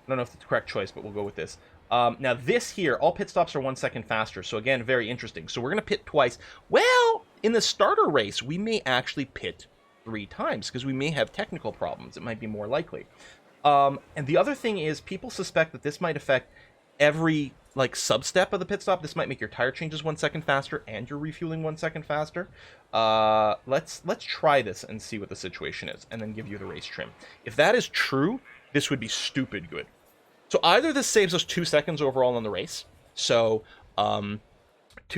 I don't know if it's the correct choice, but we'll go with this. Now this here, all pit stops are 1 second faster, so again, very interesting. So we're going to pit twice. Well, in the starter race, we may actually pit 3 times, because we may have technical problems. It might be more likely. And the other thing is, people suspect that this might affect every sub-step of the pit stop. This might make your tire changes 1 second faster and your refueling 1 second faster. Let's try this and see what the situation is, and then give you the race trim. If that is true, this would be stupid good. So either this saves us 2 seconds overall on the race. So 2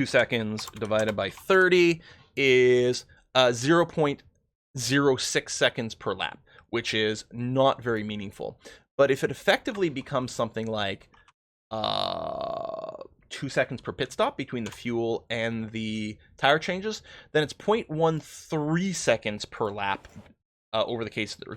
seconds divided by 30 is 0.06 seconds per lap, which is not very meaningful. But if it effectively becomes something like 2 seconds per pit stop between the fuel and the tire changes, then it's 0.13 seconds per lap over the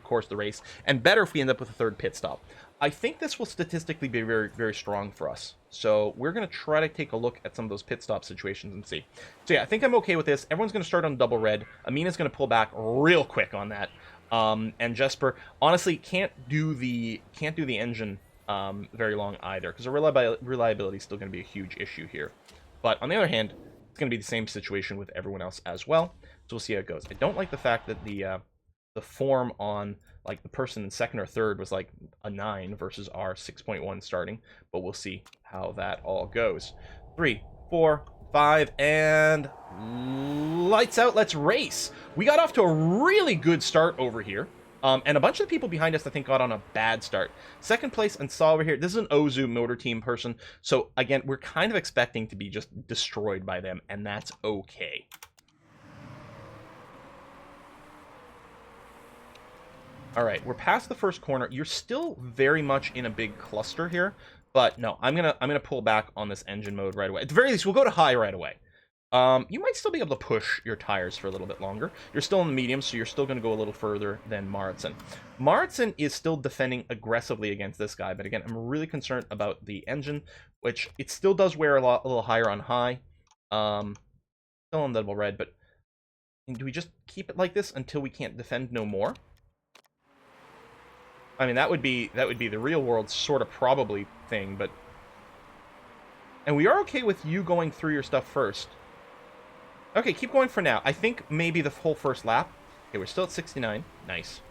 course of the race, and better if we end up with a third pit stop. I think this will statistically be very, very strong for us. So we're going to try to take a look at some of those pit stop situations and see. So yeah, I think I'm okay with this. Everyone's going to start on double red. Amina's going to pull back real quick on that. And Jesper, honestly, can't do the engine very long either, because the reliability is still going to be a huge issue here. But on the other hand, it's going to be the same situation with everyone else as well. So we'll see how it goes. I don't like the fact that the form on like the person in second or third was like a 9 versus our 6.1 starting, but we'll see how that all goes. 3, 4, 5, and lights out. Let's race. We got off to a really good start over here. And a bunch of the people behind us, I think, got on a bad start. Second place and Saw over here. This is an Ozu motor team person. So, again, we're kind of expecting to be just destroyed by them, and that's okay. All right, we're past the first corner. You're still very much in a big cluster here, but no, I'm gonna pull back on this engine mode right away. At the very least, we'll go to high right away. You might still be able to push your tires for a little bit longer. You're still in the medium, so you're still going to go a little further than Maritson. Maritson is still defending aggressively against this guy, but again, I'm really concerned about the engine, which it still does wear a little higher on high. Still on double red, but do we just keep it like this until we can't defend no more? I mean, that would be the real world sort of probably thing, but... And we are okay with you going through your stuff first. Okay, keep going for now. I think maybe the whole first lap. Okay, we're still at 69. Nice.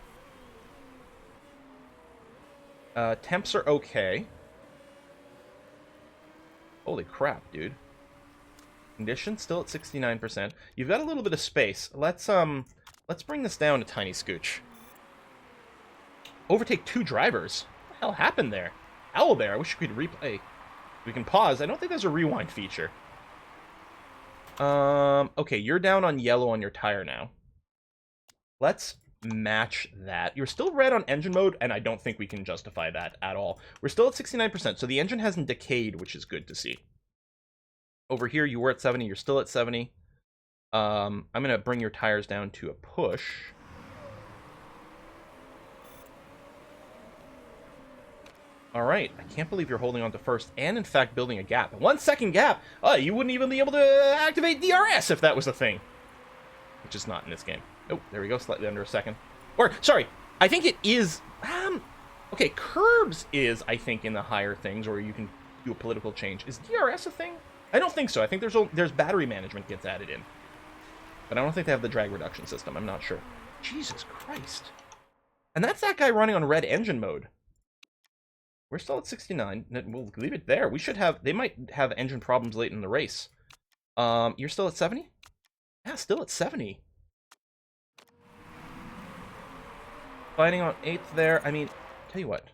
Temps are okay. Holy crap, dude. Condition still at 69%. You've got a little bit of space. Let's bring this down a tiny scooch. Overtake 2 drivers. What the hell happened there? Owlbear, I wish we could replay. We can pause. I don't think there's a rewind feature. Okay, you're down on yellow on your tire now. Let's match that. You're still red on engine mode, and I don't think we can justify that at all. We're still at 69%, so the engine hasn't decayed, which is good to see. Over here, you were at 70. You're still at 70. I'm going to bring your tires down to a push. All right, I can't believe you're holding on to first and, in fact, building a gap. 1 second gap! Oh, you wouldn't even be able to activate DRS if that was a thing. Which is not in this game. Oh, there we go, slightly under a second. Or, sorry, I think it is... okay, curbs is, I think, in the higher things, or you can do a political change. Is DRS a thing? I don't think so. I think there's battery management gets added in. But I don't think they have the drag reduction system. I'm not sure. Jesus Christ. And that's that guy running on red engine mode. We're still at 69. We'll leave it there. We should have... They might have engine problems late in the race. You're still at 70? Yeah, still at 70. Fighting on 8th there. I mean, tell you what.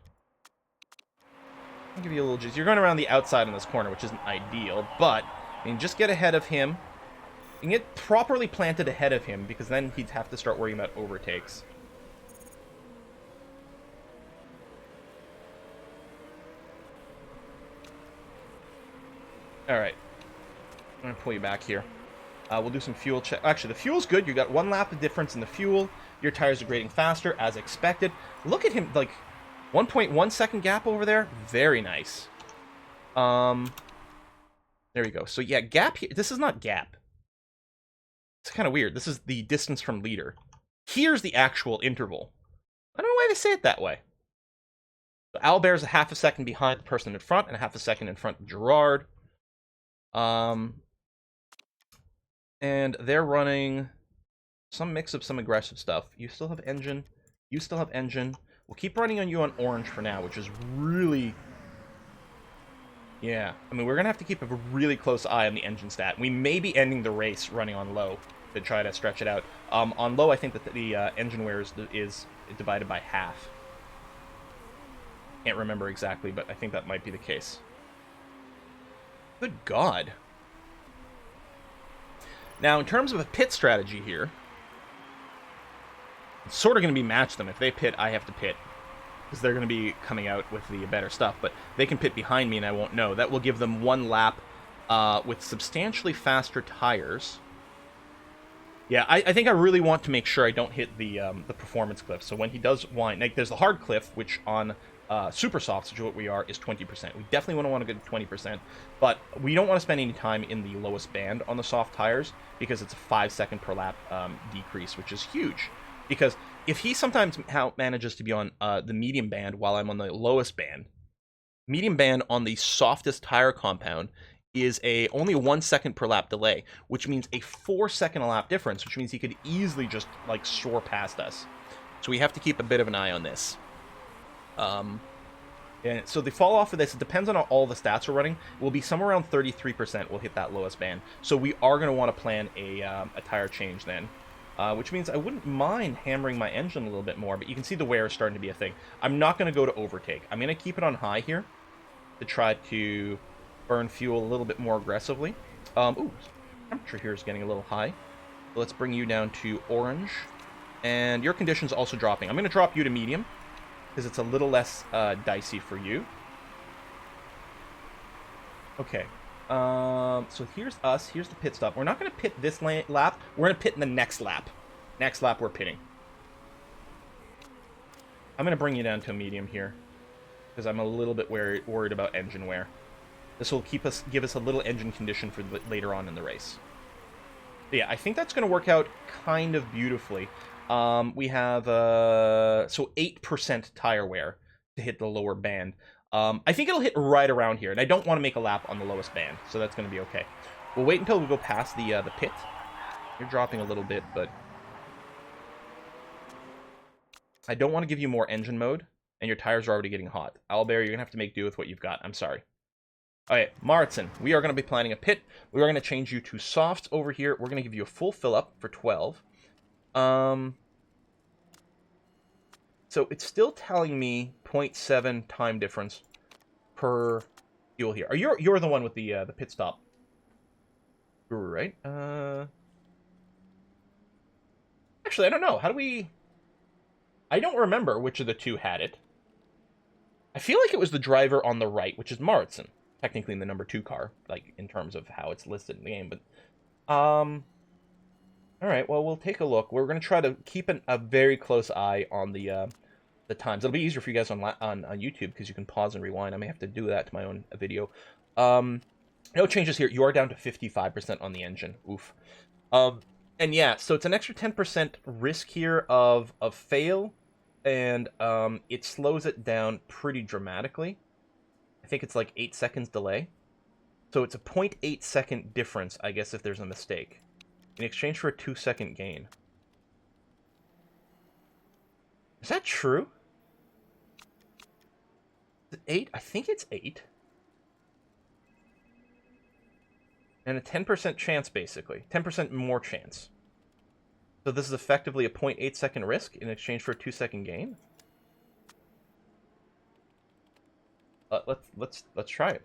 I'll give you a little juice. You're going around the outside in this corner, which isn't ideal, but I mean, just get ahead of him. You can get properly planted ahead of him, because then he'd have to start worrying about overtakes. Alright. I'm going to pull you back here. We'll do some fuel check. Actually, the fuel's good. You got 1 lap of difference in the fuel. Your tires are grading faster, as expected. Look at him, like, 1.1 second gap over there. Very nice. There we go. So, yeah, gap here. This is not gap. It's kind of weird. This is the distance from leader. Here's the actual interval. I don't know why they say it that way. So, Owlbear's a half a second behind the person in front and a half a second in front of Gerard. And they're running some mix of some aggressive stuff. You still have engine. You still have engine. We'll keep running on you on orange for now, which is really... Yeah. I mean, we're going to have to keep a really close eye on the engine stat. We may be ending the race running on low to try to stretch it out. On low, I think that the engine wear is divided by half. Can't remember exactly, but I think that might be the case. Good God. Now, in terms of a pit strategy here, it's sort of going to be match them. If they pit, I have to pit, because they're going to be coming out with the better stuff. But they can pit behind me, and I won't know. That will give them 1 lap with substantially faster tires. Yeah, I think I really want to make sure I don't hit the performance cliff. So when he does whine, like there's the hard cliff, which on super softs, which is what we are, is 20%. We definitely want to go to 20%, but we don't want to spend any time in the lowest band on the soft tires because it's a 5 second per lap decrease, which is huge. Because if he sometimes manages to be on the medium band while I'm on the lowest band, medium band on the softest tire compound is only a 1 second per lap delay, which means a 4 second a lap difference, which means he could easily just like soar past us. So we have to keep a bit of an eye on this. And so the fall off of this, it depends on all the stats we're running. It will be somewhere around 33% will hit that lowest band. So we are going to want to plan a tire change then. Which means I wouldn't mind hammering my engine a little bit more, but you can see the wear is starting to be a thing. I'm not going to go to overtake. I'm going to keep it on high here to try to burn fuel a little bit more aggressively. Ooh, temperature here is getting a little high. So let's bring you down to orange. And your condition's also dropping. I'm going to drop you to medium, because it's a little less dicey for you. Okay. So here's us. Here's the pit stop. We're not going to pit this lap. We're going to pit in the next lap. Next lap, we're pitting. I'm going to bring you down to a medium here, because I'm a little bit worried about engine wear. This will give us a little engine condition for later on in the race. But yeah, I think that's going to work out kind of beautifully. We have so 8% tire wear to hit the lower band. I think it'll hit right around here, and I don't want to make a lap on the lowest band, so that's going to be okay. We'll wait until we go past the pit. You're dropping a little bit, but I don't want to give you more engine mode, and your tires are already getting hot. Owlbear, you're going to have to make do with what you've got. I'm sorry. Alright, Martin, we are going to be planning a pit. We are going to change you to softs over here. We're going to give you a full fill-up for 12. So it's still telling me 0.7 time difference per fuel here. You're the one with the pit stop, right? Actually, I don't know. How do we? I don't remember which of the two had it. I feel like it was the driver on the right, which is Maritson, technically in the number 2 car, like in terms of how it's listed in the game. But all right. Well, we'll take a look. We're gonna try to keep a very close eye on the times. It'll be easier for you guys on YouTube because you can pause and rewind. I may have to do that to my own video. No changes here. You are down to 55% on the engine. Oof. And yeah, so it's an extra 10% risk here of fail, and it slows it down pretty dramatically. I think it's like 8 seconds delay. So it's a 0.8 second difference, I guess, if there's a mistake, in exchange for a 2-second gain. Is that true? Is it 8? I think it's 8. And a 10% chance, basically. 10% more chance. So this is effectively a 0.8 second risk in exchange for a 2-second gain. Let's try it.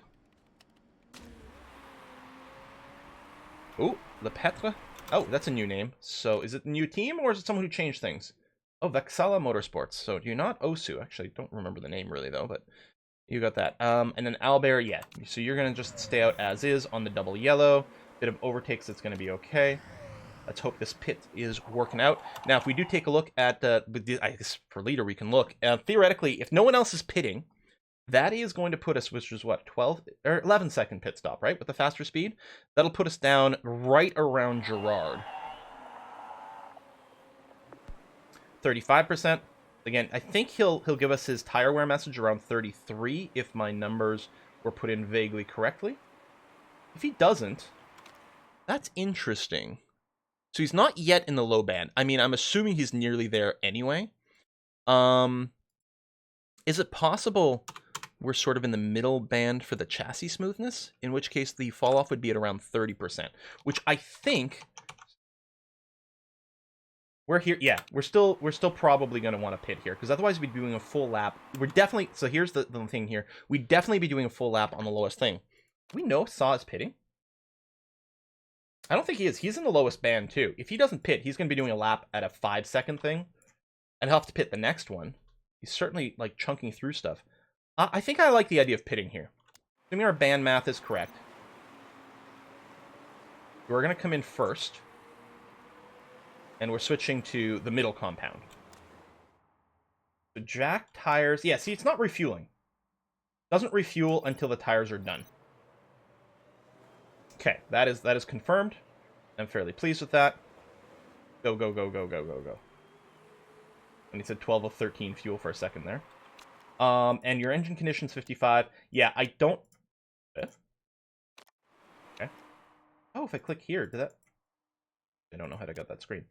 Ooh, Le Petre. Oh, that's a new name. So is it a new team, or is it someone who changed things? Oh, Vexala Motorsports. So do you not Osu? Actually, I don't remember the name really though, but you got that. And then Owlbear, yeah. So you're gonna just stay out as is on the double yellow. Bit of overtakes, that's gonna be okay. Let's hope this pit is working out. Now, if we do take a look at I guess for leader we can look. Theoretically, if no one else is pitting, that is going to put us, which is what, 12 or 11 second pit stop, right? With the faster speed, that'll put us down right around Gerard. 35%. Again, I think he'll give us his tire wear message around 33 if my numbers were put in vaguely correctly. If he doesn't, that's interesting. So he's not yet in the low band. I mean, I'm assuming he's nearly there anyway. Is it possible we're sort of in the middle band for the chassis smoothness? In which case the fall off would be at around 30%, which I think we're here. Yeah, we're still probably going to want to pit here, because otherwise we'd be doing a full lap. We're definitely, so here's the thing here. We'd definitely be doing a full lap on the lowest thing. We know Saw is pitting. I don't think he is. He's in the lowest band, too. If he doesn't pit, he's going to be doing a lap at a 5-second thing, and he'll have to pit the next one. He's certainly, like, chunking through stuff. I think I like the idea of pitting here. Assuming our band math is correct. We're going to come in first. And we're switching to the middle compound. So jack tires. Yeah, see, it's not refueling. Doesn't refuel until the tires are done. Okay, that is confirmed. I'm fairly pleased with that. Go, go, go, go, go, go, go. And he said 12 of 13 fuel for a second there. And your engine condition's 55. Yeah, I don't... Okay. Oh, if I click here, did that... I don't know how to get that screen.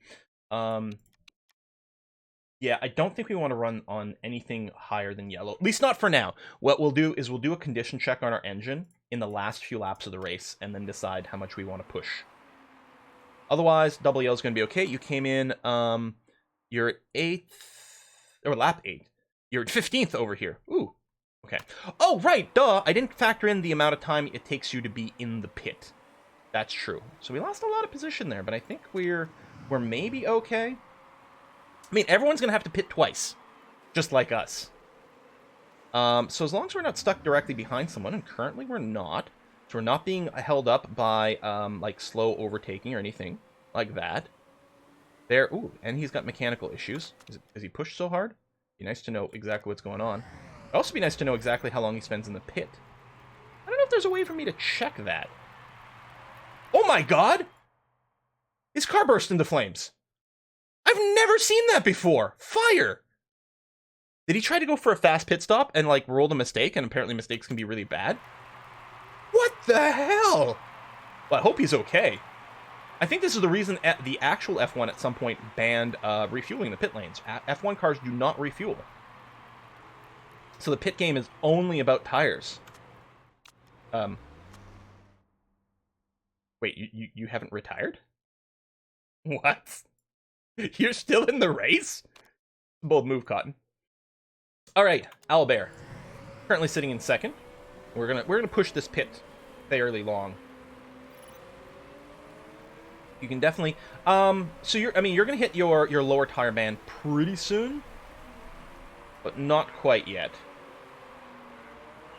Yeah, I don't think we want to run on anything higher than yellow. At least not for now. What we'll do is we'll do a condition check on our engine in the last few laps of the race, and then decide how much we want to push. Otherwise, double yellow is going to be okay. You came in, you're 8th, or lap 8. You're 15th over here. Ooh, okay. Oh, right, duh. I didn't factor in the amount of time it takes you to be in the pit. That's true. So we lost a lot of position there, but I think we're maybe okay. I mean, everyone's going to have to pit twice, just like us. So as long as we're not stuck directly behind someone, and currently we're not, so we're not being held up by, like, slow overtaking or anything like that. There, ooh, and he's got mechanical issues. Is he pushed so hard? Be nice to know exactly what's going on. It'd also be nice to know exactly how long he spends in the pit. I don't know if there's a way for me to check that. Oh my god! His car burst into flames. I've never seen that before! Fire! Did he try to go for a fast pit stop and, like, rolled a mistake, and apparently mistakes can be really bad? What the hell? Well, I hope he's okay. I think this is the reason the actual F1 at some point banned refueling the pit lanes. F1 cars do not refuel. So the pit game is only about tires. Wait, you haven't retired? What? You're still in the race? Bold move, Cotton. All right, Owlbear, currently sitting in second. We're gonna push this pit fairly long. You can definitely so you're gonna hit your lower tire band pretty soon, but not quite yet.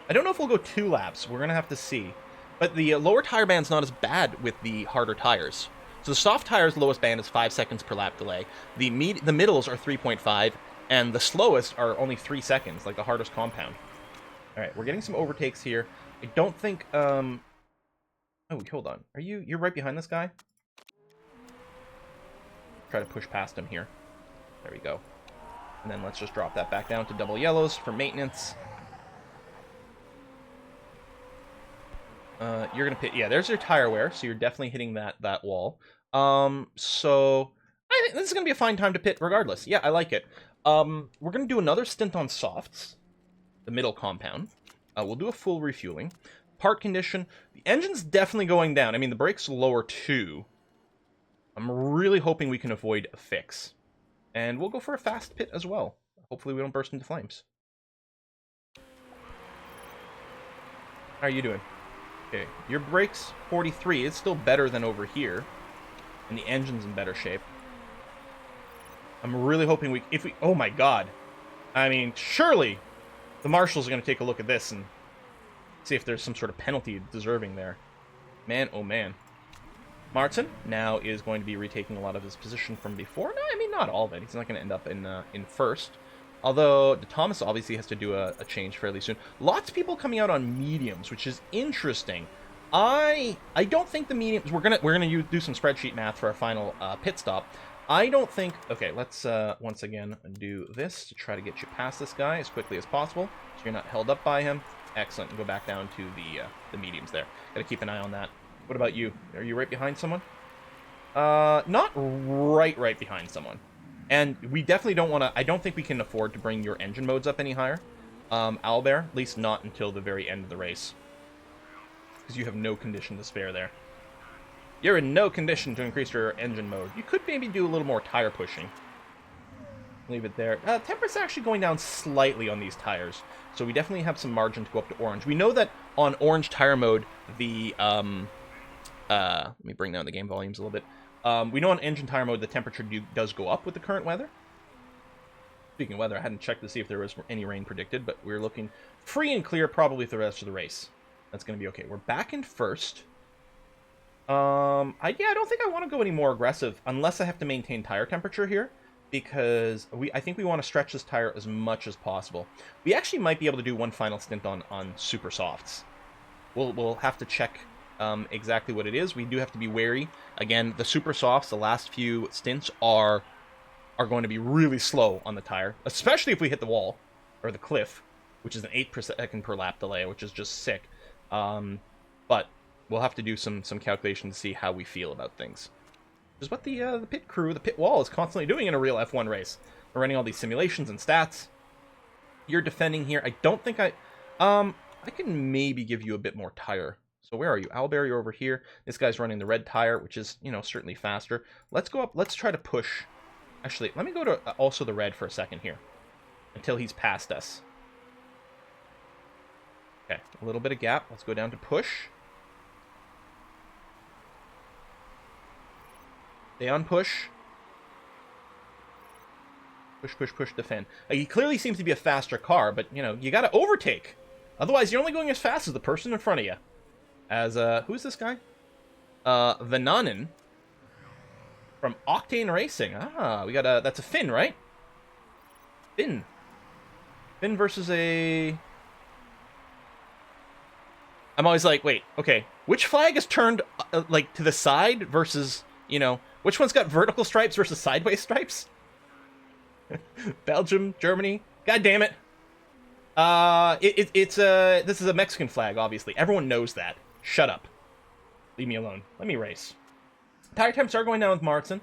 I don't know if we'll go 2 laps. We're gonna have to see. But the lower tire band's not as bad with the harder tires. So the soft tires' lowest band is 5 seconds per lap delay. The middles are 3.5, and the slowest are only 3 seconds, like the hardest compound. All right, we're getting some overtakes here. I don't think. Oh, hold on. You're right behind this guy? Try to push past him here. There we go. And then let's just drop that back down to double yellows for maintenance. You're gonna pit. Yeah, there's your tire wear, so you're definitely hitting that wall. So I think this is gonna be a fine time to pit regardless. Yeah, I like it. We're gonna do another stint on softs, the middle compound. We'll do a full refueling. Part condition. The engine's definitely going down. I mean, the brake's lower too. I'm really hoping we can avoid a fix. And we'll go for a fast pit as well. Hopefully we don't burst into flames. How are you doing? Okay, your brake's 43. It's still better than over here. And the engine's in better shape. I'm really hoping oh my god. I mean, surely the marshals are going to take a look at this and see if there's some sort of penalty deserving there. Man, oh man. Martin now is going to be retaking a lot of his position from before. No, I mean, not all of it. He's not going to end up in first. Although, Thomas obviously has to do a change fairly soon. Lots of people coming out on mediums, which is interesting. I don't think the mediums... We're gonna do some spreadsheet math for our final pit stop. I don't think... Okay, let's once again do this to try to get you past this guy as quickly as possible, so you're not held up by him. Excellent. And go back down to the mediums there. Gotta keep an eye on that. What about you? Are you right behind someone? Not right behind someone. And we definitely don't want to... I don't think we can afford to bring your engine modes up any higher. Owlbear, at least not until the very end of the race. Because you have no condition to spare there. You're in no condition to increase your engine mode. You could maybe do a little more tire pushing. Leave it there. Temperature's actually going down slightly on these tires. So we definitely have some margin to go up to orange. We know that on orange tire mode, the... let me bring down the game volumes a little bit. We know on engine tire mode the temperature does go up with the current weather. Speaking of weather, I hadn't checked to see if there was any rain predicted, but we're looking free and clear probably for the rest of the race. That's going to be okay. We're back in first. Yeah, I don't think I want to go any more aggressive unless I have to maintain tire temperature here, because I think we want to stretch this tire as much as possible. We actually might be able to do one final stint on super softs. We'll have to check exactly what it is. We do have to be wary. Again, the super softs, the last few stints are going to be really slow on the tire, especially if we hit the wall or the cliff, which is an 8 per second per lap delay, which is just sick. But we'll have to do some calculation to see how we feel about things. Which is what the pit crew, the pit wall, is constantly doing in a real F1 race. They're running all these simulations and stats. You're defending here. I don't think I can maybe give you a bit more tire. So where are you? Owlbear, you're over here. This guy's running the red tire, which is, certainly faster. Let's go up. Let's try to push. Actually, let me go to also the red for a second here. Until he's past us. Okay, a little bit of gap. Let's go down to push. Stay on push. Push, push, push, defend. He clearly seems to be a faster car, but, you got to overtake. Otherwise, you're only going as fast as the person in front of you. As, who's this guy? Vananen. From Octane Racing. Ah, we got a... That's a Finn, right? Finn. Finn versus a... I'm always like, wait, okay. Which flag is turned, like, to the side versus, which one's got vertical stripes versus sideways stripes? Belgium, Germany. God damn it. This is a Mexican flag, obviously. Everyone knows that. Shut up. Leave me alone. Let me race. Tire temps are going down with Martin.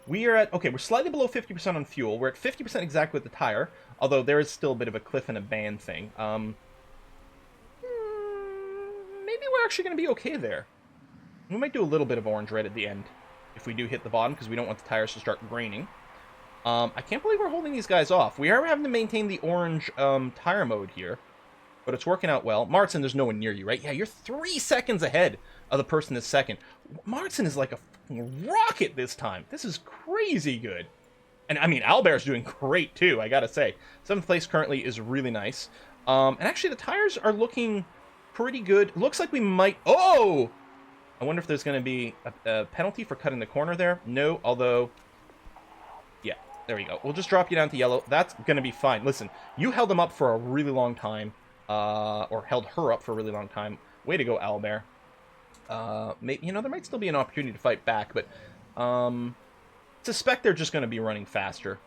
We are at, okay, we're slightly below 50% on fuel. We're at 50% exactly with the tire, although there is still a bit of a cliff and a band thing. Maybe we're actually going to be okay there. We might do a little bit of orange red at the end if we do hit the bottom, because we don't want the tires to start graining. I can't believe we're holding these guys off. We are having to maintain the orange tire mode here, but it's working out well. Martin, there's no one near you, right? Yeah, you're 3 seconds ahead of the person that's second. Martin is like a rocket this time. This is crazy good. And, I mean, Albert's doing great, too, I gotta say. 7th place currently is really nice. And actually, the tires are looking pretty good. Looks like we might... Oh! I wonder if there's going to be a penalty for cutting the corner there. No, although... Yeah, there we go. We'll just drop you down to yellow. That's going to be fine. Listen, you held them up for a really long time. Or held her up for a really long time. Way to go, Owlbear. There might still be an opportunity to fight back, but suspect they're just going to be running faster.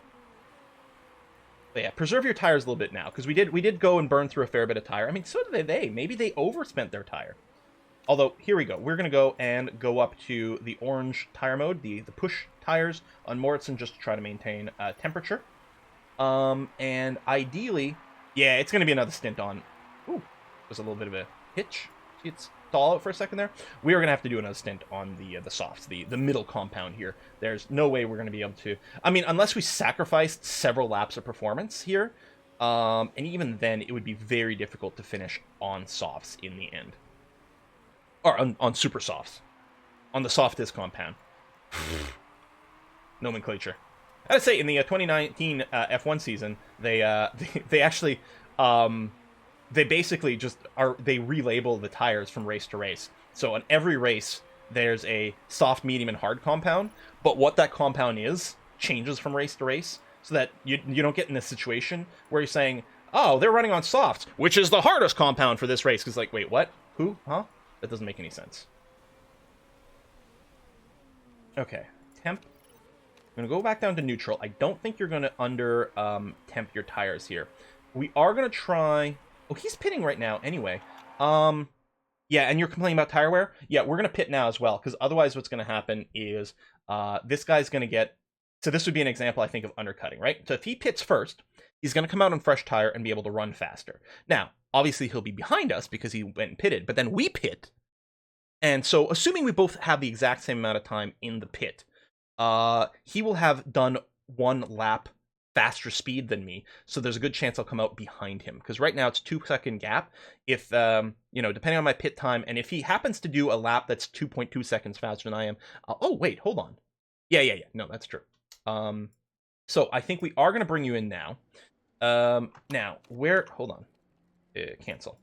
But yeah, preserve your tires a little bit now, because we did go and burn through a fair bit of tire. I mean, so did they. Maybe they overspent their tire. Although, here we go. We're going to go and go up to the orange tire mode, the push tires on Moritzen, just to try to maintain temperature. And ideally, yeah, it's going to be another stint on... Ooh, there's a little bit of a hitch. See, it's stall out for a second there. We are going to have to do another stint on the softs, the middle compound here. There's no way we're going to be able to... I mean, unless we sacrificed several laps of performance here, and even then, it would be very difficult to finish on softs in the end. Or on super softs. On the softest compound. Nomenclature. I gotta say, in the 2019 F1 season, they actually... they basically just they relabel the tires from race to race. So on every race, there's a soft, medium, and hard compound, but what that compound is changes from race to race, so that you don't get in this situation where you're saying, oh, they're running on softs, which is the hardest compound for this race, because like, wait, what? Who? Huh? That doesn't make any sense. Okay, temp. I'm going to go back down to neutral. I don't think you're going to under temp your tires here. We are going to try... Oh, he's pitting right now anyway. Yeah, and you're complaining about tire wear? Yeah, we're going to pit now as well, because otherwise what's going to happen is this guy's going to get... So this would be an example, I think, of undercutting, right? So if he pits first, he's going to come out on fresh tire and be able to run faster. Now, obviously he'll be behind us because he went and pitted, but then we pit. And so assuming we both have the exact same amount of time in the pit, he will have done one lap faster speed than me, so there's a good chance I'll come out behind him, because right now it's 2-second gap. If depending on my pit time, and if he happens to do a lap that's 2.2 seconds faster than I am, oh wait, hold on, yeah, no, that's true. So I think we are going to bring you in now. Now where, hold on, cancel.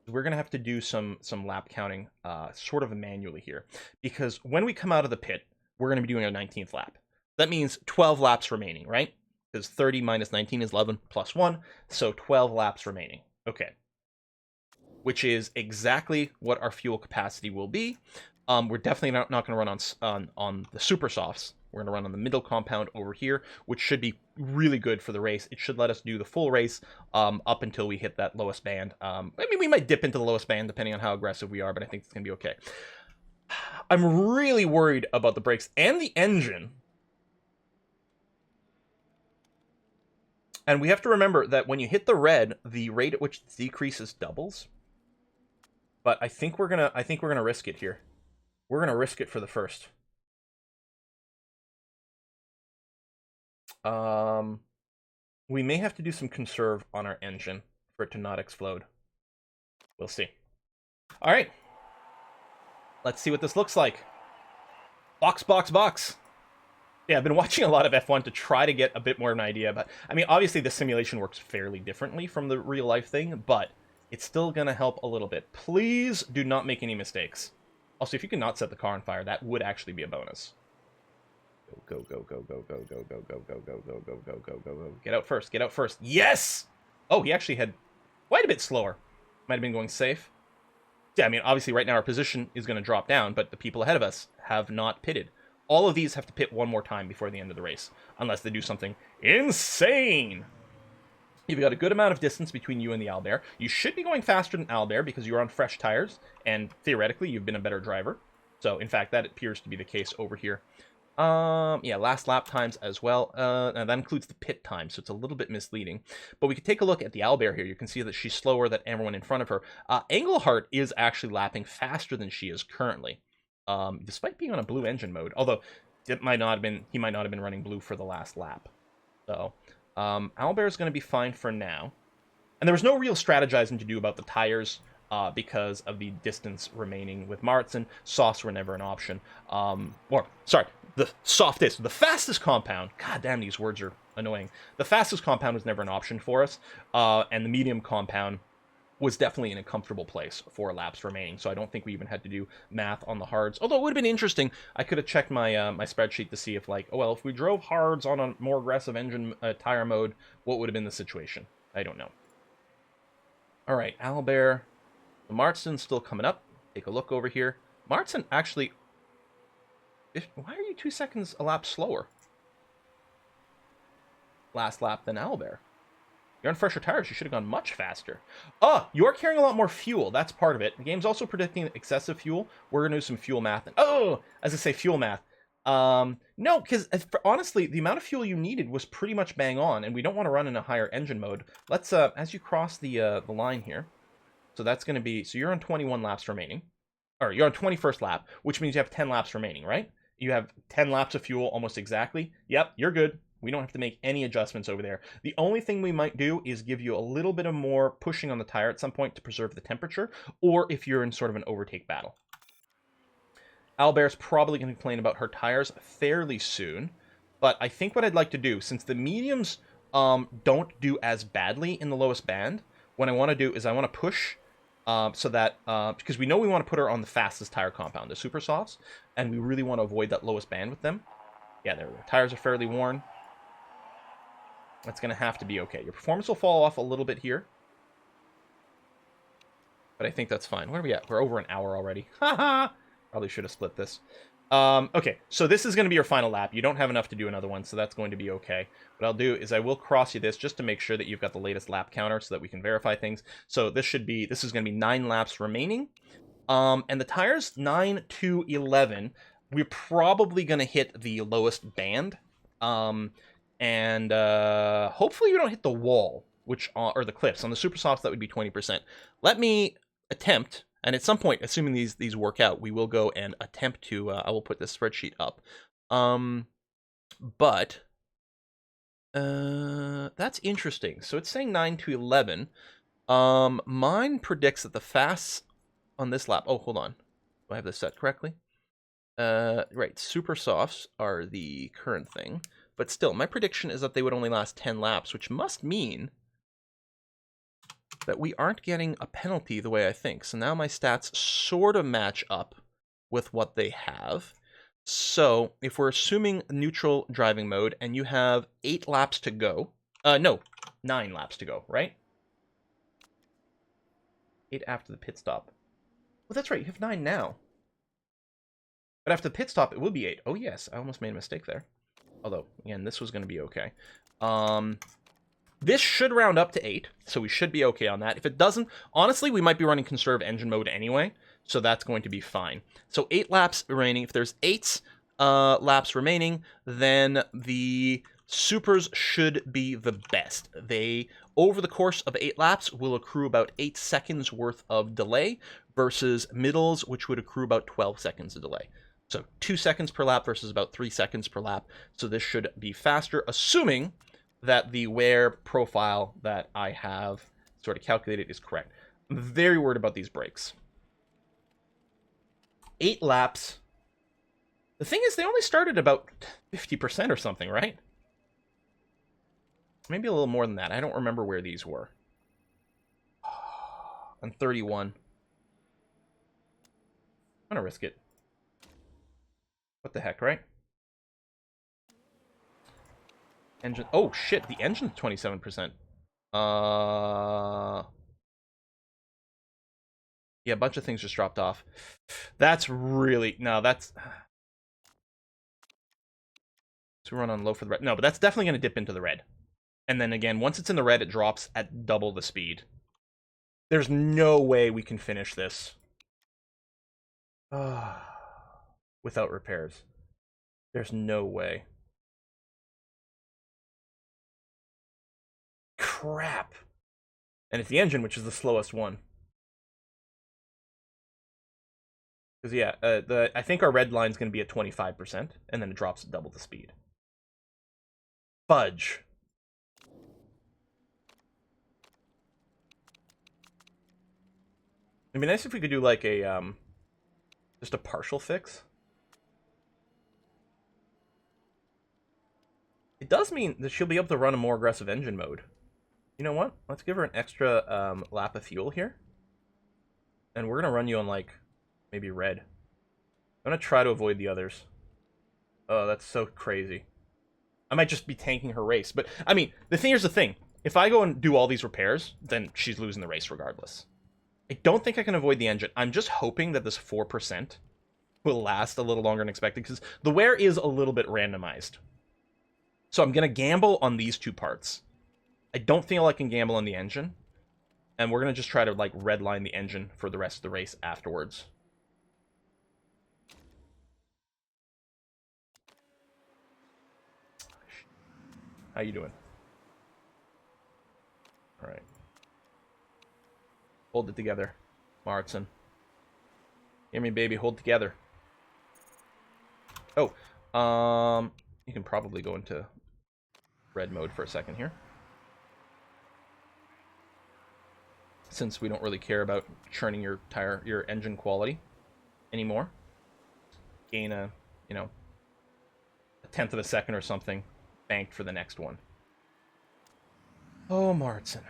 we're going to have to do some lap counting sort of manually here, because when we come out of the pit, we're going to be doing a 19th lap. That means 12 laps remaining, right? Because 30 minus 19 is 11 plus 1, so 12 laps remaining. Okay. Which is exactly what our fuel capacity will be. We're definitely not going to run on the super softs. We're going to run on the middle compound over here, which should be really good for the race. It should let us do the full race up until we hit that lowest band. I mean, we might dip into the lowest band depending on how aggressive we are, but I think it's going to be okay. I'm really worried about the brakes and the engine. And we have to remember that when you hit the red, the rate at which it decreases doubles. But I think we're gonna risk it here. We're gonna risk it for the first. We may have to do some conserve on our engine for it to not explode. We'll see. All right. Let's see what this looks like. Box, box, box. Yeah, I've been watching a lot of F1 to try to get a bit more of an idea, but I mean, obviously the simulation works fairly differently from the real life thing, but it's still gonna help a little bit. Please do not make any mistakes. Also, if you can not set the car on fire, that would actually be a bonus. Go, go, go, go, go, go, go, go, go, go, go, go, go, go, go, go. Get out first, get out first. Yes! Oh, he actually had quite a bit slower. Might have been going safe. Yeah, I mean, obviously right now our position is going to drop down, but the people ahead of us have not pitted. All of these have to pit one more time before the end of the race, unless they do something insane. You've got a good amount of distance between you and the Albert. You should be going faster than Albert because you're on fresh tires, and theoretically you've been a better driver. So, in fact, that appears to be the case over here. Yeah, last lap times as well. And that includes the pit time, so it's a little bit misleading. But we could take a look at the Albert here. You can see that she's slower than everyone in front of her. Engelhart is actually lapping faster than she is currently, despite being on a blue engine mode. Although he might not have been running blue for the last lap. So Albert is going to be fine for now. And there was no real strategizing to do about the tires. Because of the distance remaining with Martin. Softs were never an option. The softest, the fastest compound. God damn, these words are annoying. The fastest compound was never an option for us. And the medium compound was definitely in a comfortable place for laps remaining. So I don't think we even had to do math on the hards. Although it would have been interesting. I could have checked my my spreadsheet to see if, like, oh, well, if we drove hards on a more aggressive engine tire mode, what would have been the situation? I don't know. All right, Albert. Martin's still coming up. Take a look over here. Martin actually... Why are you 2 seconds a lap slower? Last lap than Albert. You're on fresher tires. You should have gone much faster. You're carrying a lot more fuel. That's part of it. The game's also predicting excessive fuel. We're going to do some fuel math. As I say, fuel math. No, because honestly, the amount of fuel you needed was pretty much bang on, and we don't want to run in a higher engine mode. Let's, as you cross the line here... So that's going to be, so you're on 21 laps remaining, or you're on 21st lap, which means you have 10 laps remaining, right? You have 10 laps of fuel almost exactly. Yep, you're good. We don't have to make any adjustments over there. The only thing we might do is give you a little bit of more pushing on the tire at some point to preserve the temperature, or if you're in sort of an overtake battle. Albert's probably going to complain about her tires fairly soon, but I think what I'd like to do, since the mediums don't do as badly in the lowest band, what I want to do is I want to push so that, because we know we want to put her on the fastest tire compound, the super softs, and we really want to avoid that lowest band with them. Yeah, there we go. Tires are fairly worn. That's going to have to be okay. Your performance will fall off a little bit here, but I think that's fine. Where are we at? We're over an hour already. Haha! Probably should have split this. Okay, so this is going to be your final lap. You don't have enough to do another one, so that's going to be okay. What I'll do is I will cross you this just to make sure that you've got the latest lap counter so that we can verify things. So this is going to be 9 laps remaining. And the tires 9 to 11, we're probably going to hit the lowest band. Hopefully we don't hit the wall, or the cliffs. On the super softs, that would be 20%. Let me attempt. And at some point, assuming these work out, we will go and attempt to, I will put this spreadsheet up. That's interesting. So it's saying 9 to 11. Mine predicts that the fasts on this lap, oh, hold on. Do I have this set correctly? Right, super softs are the current thing. But still, my prediction is that they would only last 10 laps, which must mean that we aren't getting a penalty the way I think. So now my stats sort of match up with what they have. So if we're assuming neutral driving mode and you have 8 laps to go, no, 9 laps to go, right? 8 after the pit stop. Well, that's right, you have 9 now. But after the pit stop, it will be 8. Oh, yes, I almost made a mistake there. Although, again, this was going to be okay. This should round up to 8, so we should be okay on that. If it doesn't, honestly, we might be running conserve engine mode anyway, so that's going to be fine. So 8 laps remaining. If there's 8 laps remaining, then the supers should be the best. They, over the course of 8 laps, will accrue about 8 seconds worth of delay versus middles, which would accrue about 12 seconds of delay. So 2 seconds per lap versus about 3 seconds per lap. So this should be faster, assuming that the wear profile that I have sort of calculated is correct. I'm very worried about these brakes. 8 laps. The thing is, they only started about 50% or something, right? Maybe a little more than that. I don't remember where these were. On 31. I'm gonna risk it. What the heck, right? Engine. Oh, shit. The engine's 27%. Yeah, a bunch of things just dropped off. That's really... No, that's... So we run on low for the red. No, but that's definitely going to dip into the red. And then again, once it's in the red, it drops at double the speed. There's no way we can finish this without repairs. There's no way. Crap. And it's the engine, which is the slowest one. Because, yeah, I think our red line's going to be at 25%, and then it drops at double the speed. Fudge. It'd be nice if we could do, like, a, just a partial fix. It does mean that she'll be able to run a more aggressive engine mode. You know what? Let's give her an extra lap of fuel here. And we're going to run you on, like, maybe red. I'm going to try to avoid the others. Oh, that's so crazy. I might just be tanking her race. But, I mean, here's the thing. If I go and do all these repairs, then she's losing the race regardless. I don't think I can avoid the engine. I'm just hoping that this 4% will last a little longer than expected, because the wear is a little bit randomized. So I'm going to gamble on these 2 parts. I don't feel I can gamble on the engine. And we're going to just try to, like, redline the engine for the rest of the race afterwards. How you doing? All right. Hold it together, Martin. Hear me, baby. Hold together. Oh, you can probably go into red mode for a second here, since we don't really care about churning your engine quality anymore. Gain a, you know, a 1/10 of a second or something, banked for the next one. Oh, Martin.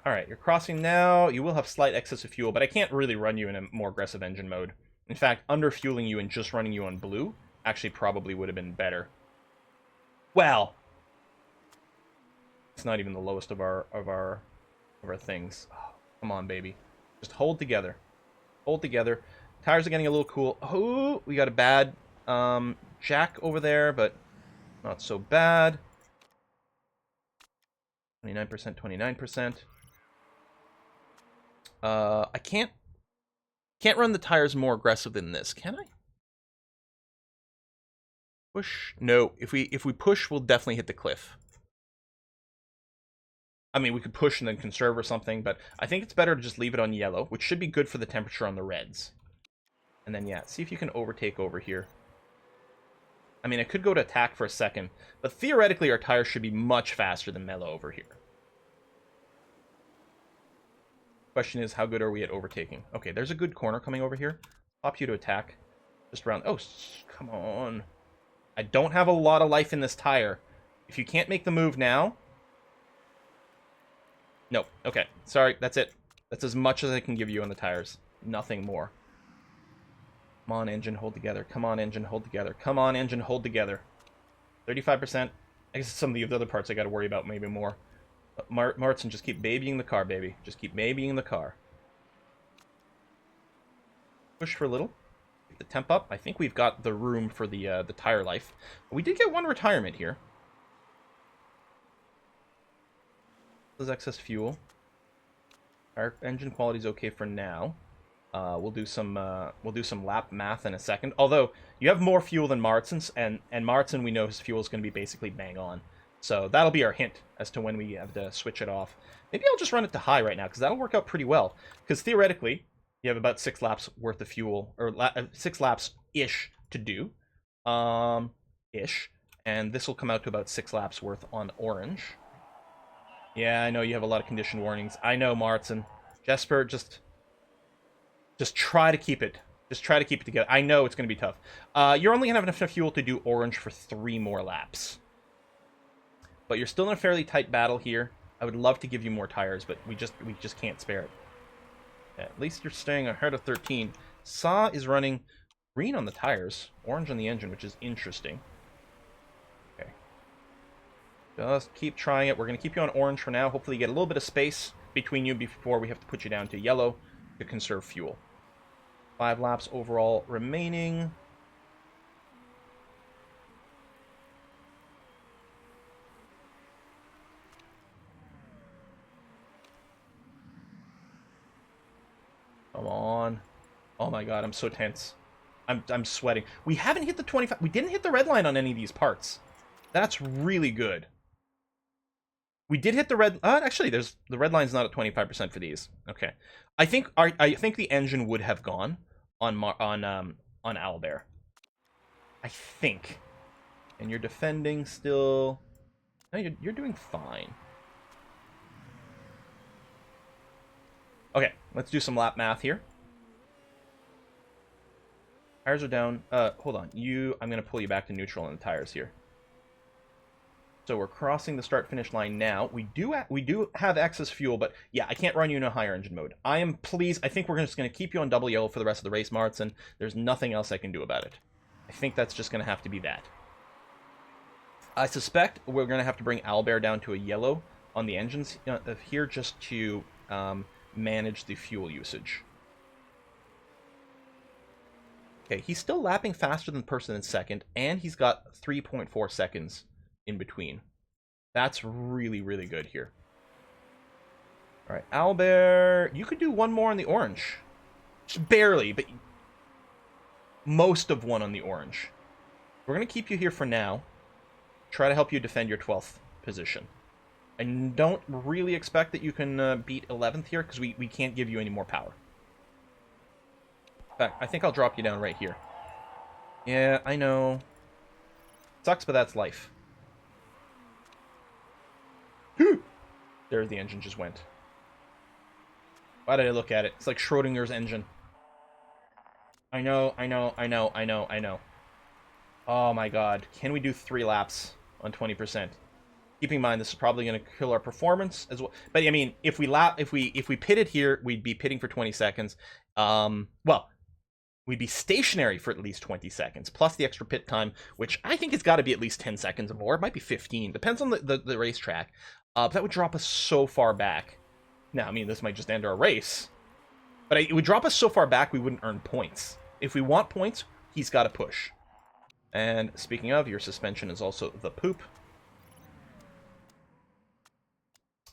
All right, you're crossing now. You will have slight excess of fuel, but I can't really run you in a more aggressive engine mode. In fact, under-fueling you and just running you on blue actually probably would have been better. Well, it's not even the lowest of our things. Oh, come on, baby. Just hold together. Hold together. Tires are getting a little cool. Oh, we got a bad jack over there, but not so bad. 29%, 29%. I can't run the tires more aggressive than this, can I? Push? No. If we push, we'll definitely hit the cliff. I mean, we could push and then conserve or something, but I think it's better to just leave it on yellow, which should be good for the temperature on the reds. And then, yeah, see if you can overtake over here. I mean, I could go to attack for a second, but theoretically our tires should be much faster than mellow over here. Question is, how good are we at overtaking? Okay, there's a good corner coming over here. Pop you to attack. Just around. Oh, come on. I don't have a lot of life in this tire. If you can't make the move now... Nope. Okay. Sorry. That's it. That's as much as I can give you on the tires. Nothing more. Come on, engine, hold together. Come on, engine, hold together. Come on, engine, hold together. 35%. I guess some of the other parts I got to worry about maybe more. But Martin, just keep babying the car, baby. Just keep babying the car. Push for a little. Get the temp up. I think we've got the room for the tire life. But we did get one retirement here. This is excess fuel. Our engine quality is okay for now. We'll do some lap math in a second. Although you have more fuel than Martin's, and Martin, we know his fuel is going to be basically bang on. So that'll be our hint as to when we have to switch it off. Maybe I'll just run it to high right now, because that'll work out pretty well. Because theoretically, you have about 6 laps worth of fuel, or 6 laps-ish to do. Ish. And this will come out to about 6 laps worth on orange. Yeah, I know you have a lot of condition warnings. I know, Martin. Jesper, just try to keep it. Just try to keep it together. I know it's going to be tough. You're only going to have enough fuel to do orange for 3 more laps. But you're still in a fairly tight battle here. I would love to give you more tires, but we just can't spare it. At least you're staying ahead of 13. Saw is running green on the tires, orange on the engine, which is interesting. Okay. Just keep trying it. We're going to keep you on orange for now. Hopefully you get a little bit of space between you before we have to put you down to yellow to conserve fuel. 5 laps overall remaining. Come on. Oh my god, I'm so tense. I'm sweating. We haven't hit the 25. We didn't hit the red line on any of these parts. That's really good. We did hit the red. Actually, the red line's not at 25% for these. Okay, I think the engine would have gone on Owlbear. I think. And you're defending still. No, you're doing fine. Okay, let's do some lap math here. Tires are down. Hold on. I'm going to pull you back to neutral on the tires here. So we're crossing the start-finish line now. We do have excess fuel, but yeah, I can't run you in a higher engine mode. I am pleased. I think we're just going to keep you on double yellow for the rest of the race, Martin. There's nothing else I can do about it. I think that's just going to have to be that. I suspect we're going to have to bring Owlbear down to a yellow on the engines here just to manage the fuel usage. Okay, he's still lapping faster than the person in second, and he's got 3.4 seconds in between. That's really, really good here. All right, Owlbear, you could do one more on the orange. Just barely, but most of one on the orange. We're going to keep you here for now. Try to help you defend your 12th position. I don't really expect that you can beat 11th here, because we can't give you any more power. In fact, I think I'll drop you down right here. Yeah, I know. Sucks, but that's life. There the engine just went. Why did I look at it? It's like Schrodinger's engine. I know. Oh my god. Can we do 3 laps on 20%? Keeping in mind, this is probably going to kill our performance as well. But I mean, if we pitted here, we'd be pitting for 20 seconds. Well, we'd be stationary for at least 20 seconds, plus the extra pit time, which I think has got to be at least 10 seconds or more. It might be 15. Depends on the racetrack. But that would drop us so far back. Now, I mean, this might just end our race. But it would drop us so far back, we wouldn't earn points. If we want points, he's got to push. And speaking of, your suspension is also the poop.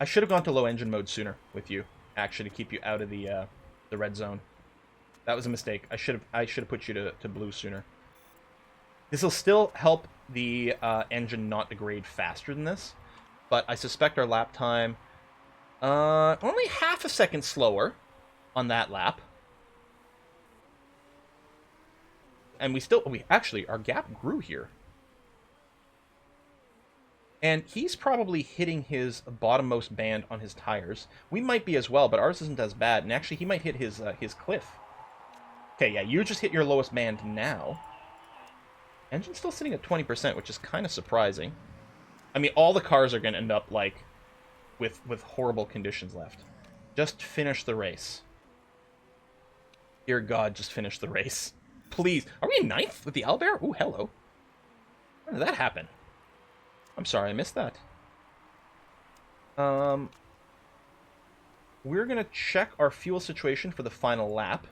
I should have gone to low engine mode sooner with you, actually, to keep you out of the red zone. That was a mistake. I should have put you to blue sooner. This will still help the engine not degrade faster than this, but I suspect our lap time only half a second slower on that lap. And our gap grew here. And he's probably hitting his bottommost band on his tires. We might be as well, but ours isn't as bad. And actually, he might hit his cliff. Okay, yeah, you just hit your lowest band now. Engine's still sitting at 20%, which is kind of surprising. I mean, all the cars are going to end up, like, with horrible conditions left. Just finish the race. Dear God, just finish the race. Please. Are we in 9th with the Owlbear? Ooh, hello. When did that happen? I'm sorry, I missed that. We're going to check our fuel situation for the final lap.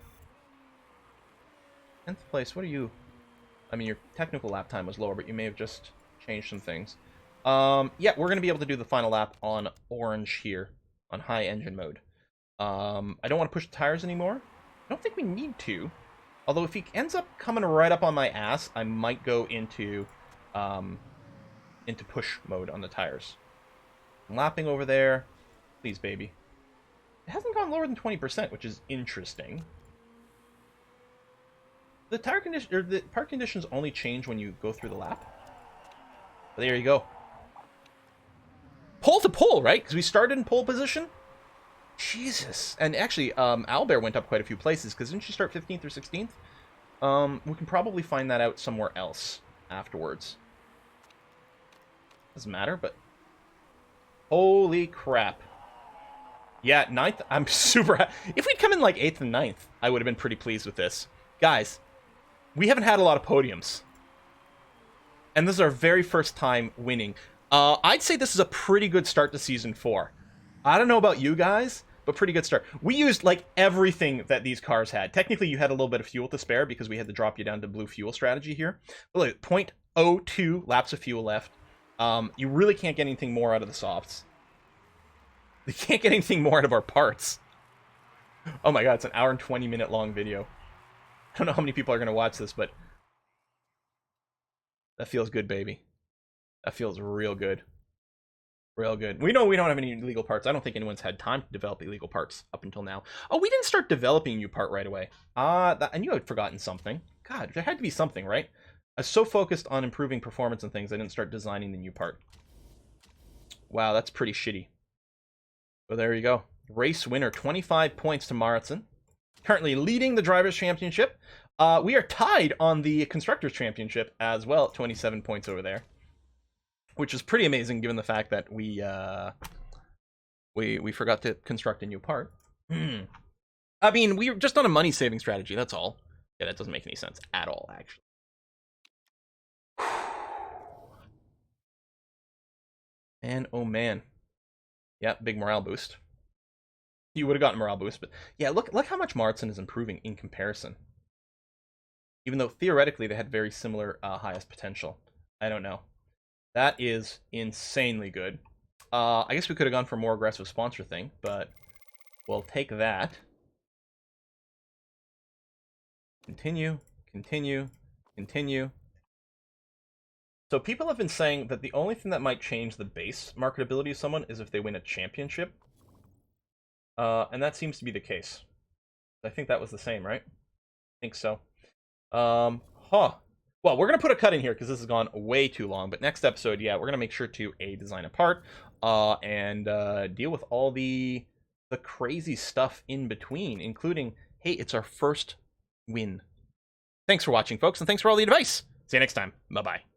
10th place, what are you? I mean, your technical lap time was lower, but you may have just changed some things. Yeah, we're going to be able to do the final lap on orange here, on high engine mode. I don't want to push the tires anymore. I don't think we need to. Although if he ends up coming right up on my ass, I might go into push mode on the tires. I'm lapping over there. Please, baby. It hasn't gone lower than 20%, which is interesting. The tire condition or the park conditions only change when you go through the lap. But there you go. Pole to pole, right? Because we started in pole position. Jesus. And actually, Owlbear went up quite a few places, because didn't she start 15th or 16th? We can probably find that out somewhere else afterwards. Doesn't matter, but... Holy crap. Yeah, 9th, I'm super... If we'd come in like 8th and 9th, I would have been pretty pleased with this. Guys, we haven't had a lot of podiums. And this is our very first time winning. I'd say this is a pretty good start to Season 4. I don't know about you guys, but pretty good start. We used, like, everything that these cars had. Technically, you had a little bit of fuel to spare because we had to drop you down to blue fuel strategy here. But look, 0.02 laps of fuel left. You really can't get anything more out of the softs. You can't get anything more out of our parts. Oh my god, it's an hour and 20-minute long video. I don't know how many people are going to watch this, but... That feels good, baby. That feels real good. Real good. We know we don't have any illegal parts. I don't think anyone's had time to develop illegal parts up until now. Oh, we didn't start developing a new part right away. I knew I'd forgotten something. God, there had to be something, right? I was so focused on improving performance and things, I didn't start designing the new part. Wow, that's pretty shitty. Well, there you go. Race winner, 25 points to Marathon. Currently leading the Drivers' Championship. We are tied on the Constructors' Championship as well at 27 points over there. Which is pretty amazing given the fact that we forgot to construct a new part. I mean, we were just on a money-saving strategy, that's all. Yeah, that doesn't make any sense at all, actually. And, oh man. Yeah, big morale boost. You would have gotten a morale boost, but yeah, look how much Marston is improving in comparison. Even though, theoretically, they had very similar highest potential. I don't know. That is insanely good. I guess we could have gone for a more aggressive sponsor thing, but we'll take that. Continue, continue, continue. So people have been saying that the only thing that might change the base marketability of someone is if they win a championship. And that seems to be the case. I think that was the same, right? I think so. Well, we're going to put a cut in here because this has gone way too long. But next episode, yeah, we're going to make sure to design a part and deal with all the crazy stuff in between, including, hey, it's our first win. Thanks for watching, folks, and thanks for all the advice. See you next time. Bye-bye.